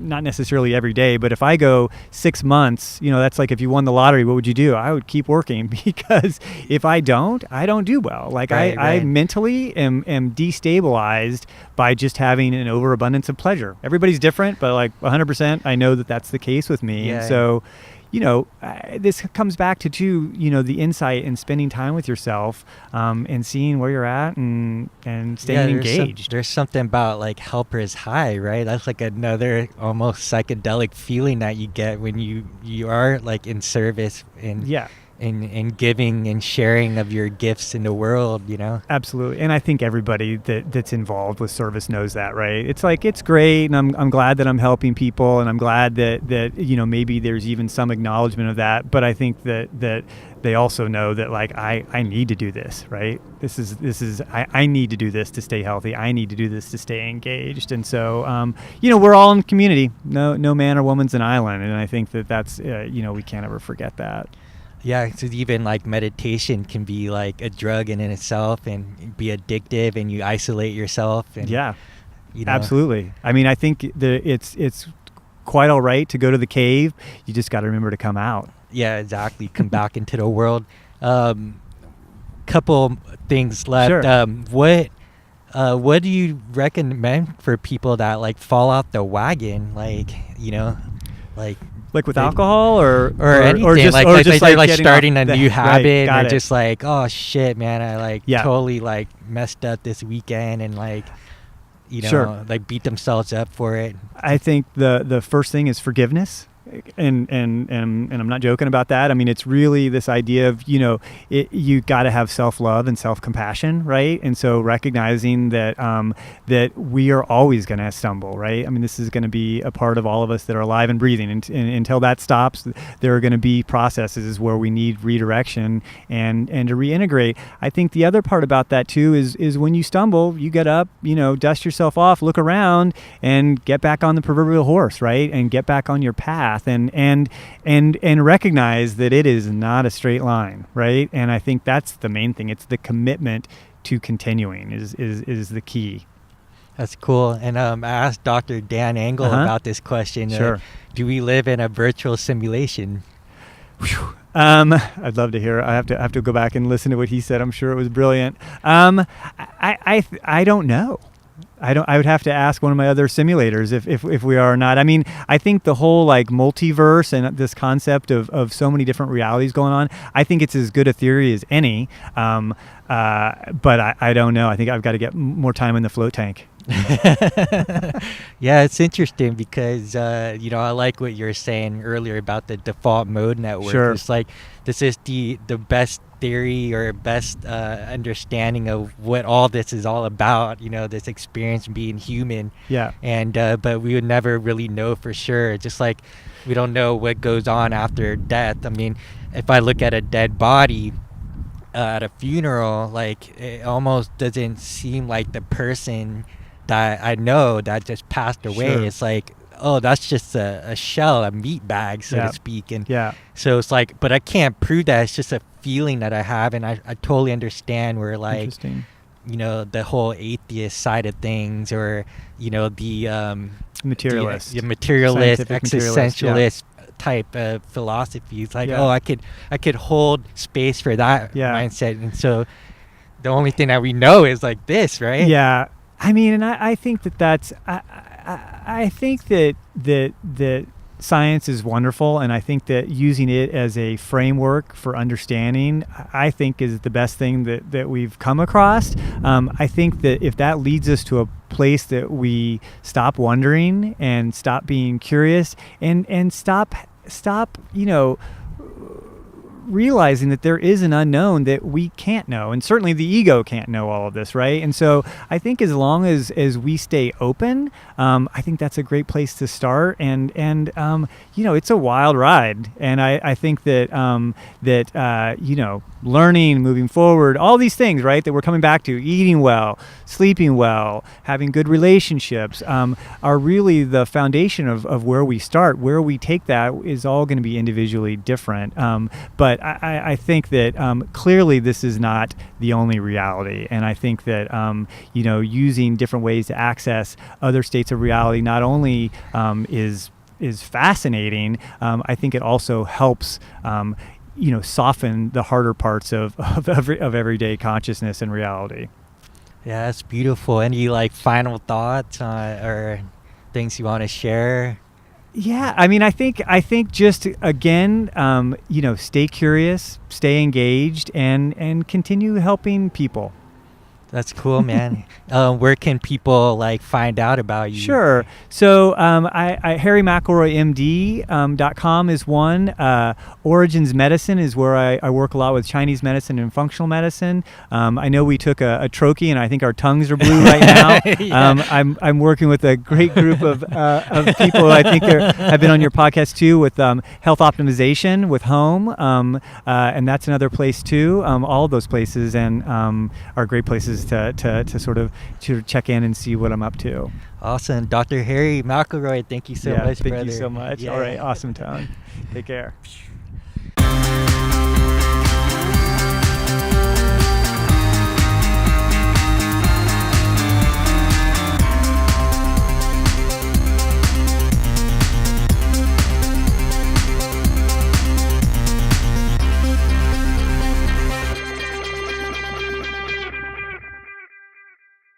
not necessarily every day, but if I go 6 months, that's like if you won the lottery, what would you do? I would keep working, because if I don't do well. Like I mentally am destabilized by just having an overabundance of pleasure. Everybody's different, but like 100%, I know that that's the case with me. And so, this comes back to the insight and spending time with yourself, and seeing where you're at and staying engaged.
There's something about like helper's high, right? That's like another almost psychedelic feeling that you get when you are like in service and giving and sharing of your gifts in the world,
Absolutely. And I think everybody that's involved with service knows that, right? It's like, it's great, and I'm glad that I'm helping people, and I'm glad that maybe there's even some acknowledgement of that, but I think that they also know that like I need to do this, right? This is I need to do this to stay healthy. I need to do this to stay engaged. And so we're all in community. No man or woman's an island, and I think that's we can't ever forget that.
Yeah, so even like meditation can be like a drug in itself and be addictive, and you isolate yourself. And,
absolutely. I think that it's quite all right to go to the cave. You just got to remember to come out.
Yeah, exactly. Come back into the world. Couple things left.
Sure.
What do you recommend for people that like fall off the wagon,
like with alcohol or
anything,
or just
like starting a new habit,
right,
or just like, oh shit, man, I totally like messed up this weekend, and like like beat themselves up for it.
I think the first thing is forgiveness. And I'm not joking about that. It's really this idea of, you got to have self-love and self-compassion, right? And so recognizing that that we are always going to stumble, right? This is going to be a part of all of us that are alive and breathing. And until that stops, there are going to be processes where we need redirection and to reintegrate. I think the other part about that too is when you stumble, you get up, dust yourself off, look around, and get back on the proverbial horse, right? And get back on your path. And recognize that it is not a straight line, right? And I think that's the main thing. It's the commitment to continuing is the key.
That's cool. And I asked Dr. Dan Engel about this question.
Sure.
Do we live in a virtual simulation?
I'd love to hear. I have to go back and listen to what he said. I'm sure it was brilliant. I don't know. I would have to ask one of my other simulators if we are or not. I think the whole like multiverse and this concept of so many different realities going on, I think it's as good a theory as any. But I don't know. I think I've got to get more time in the float tank.
Yeah, it's interesting because I like what you were saying earlier about the default mode network.
Sure.
It's like this is the best theory or best understanding of what all this is all about. This experience being human.
Yeah.
And but we would never really know for sure. Just like we don't know what goes on after death. I mean, if I look at a dead body at a funeral, like it almost doesn't seem like the person that I know that just passed away.
Sure.
It's like, oh, that's just a shell, a meat bag, so to speak. And so it's like, but I can't prove that. It's just a feeling that I have, and I totally understand where, like, the whole atheist side of things, or the
materialist,
existentialist type of philosophy. It's like, oh, I could hold space for that mindset, and so the only thing that we know is like this, right?
Yeah. I mean, and I think that's I think that science is wonderful, and I think that using it as a framework for understanding, I think, is the best thing that we've come across. I think that if that leads us to a place that we stop wondering and stop being curious and stop realizing that there is an unknown that we can't know, and certainly the ego can't know all of this, right? And so I think as long as we stay open, I think that's a great place to start. And it's a wild ride, and I think that learning, moving forward, all these things, right, that we're coming back to, eating well, sleeping well, having good relationships, are really the foundation of where we start. Where we take that is all going to be individually different. But I think that clearly this is not the only reality. And I think that, using different ways to access other states of reality not only is fascinating, I think it also helps soften the harder parts of everyday consciousness and reality.
Yeah, that's beautiful. Any final thoughts or things you want to share?
Yeah, I mean, I think just again, stay curious, stay engaged, and continue helping people.
That's cool, man. Where can people find out about you?
Sure. So Harry McIlroy MD.com is one. Origins Medicine is where I work a lot with Chinese medicine and functional medicine. I know we took a troche, and I think our tongues are blue right now. I'm working with a great group of people. I think have been on your podcast too, with health optimization with home, and that's another place too. All of those places and are great places to sort of check in and see what I'm up to.
Awesome. Dr. Harry McIlroy, thank you so much,
thank
brother.
you so much.
Yeah.
All right, awesome, Tone. Take care.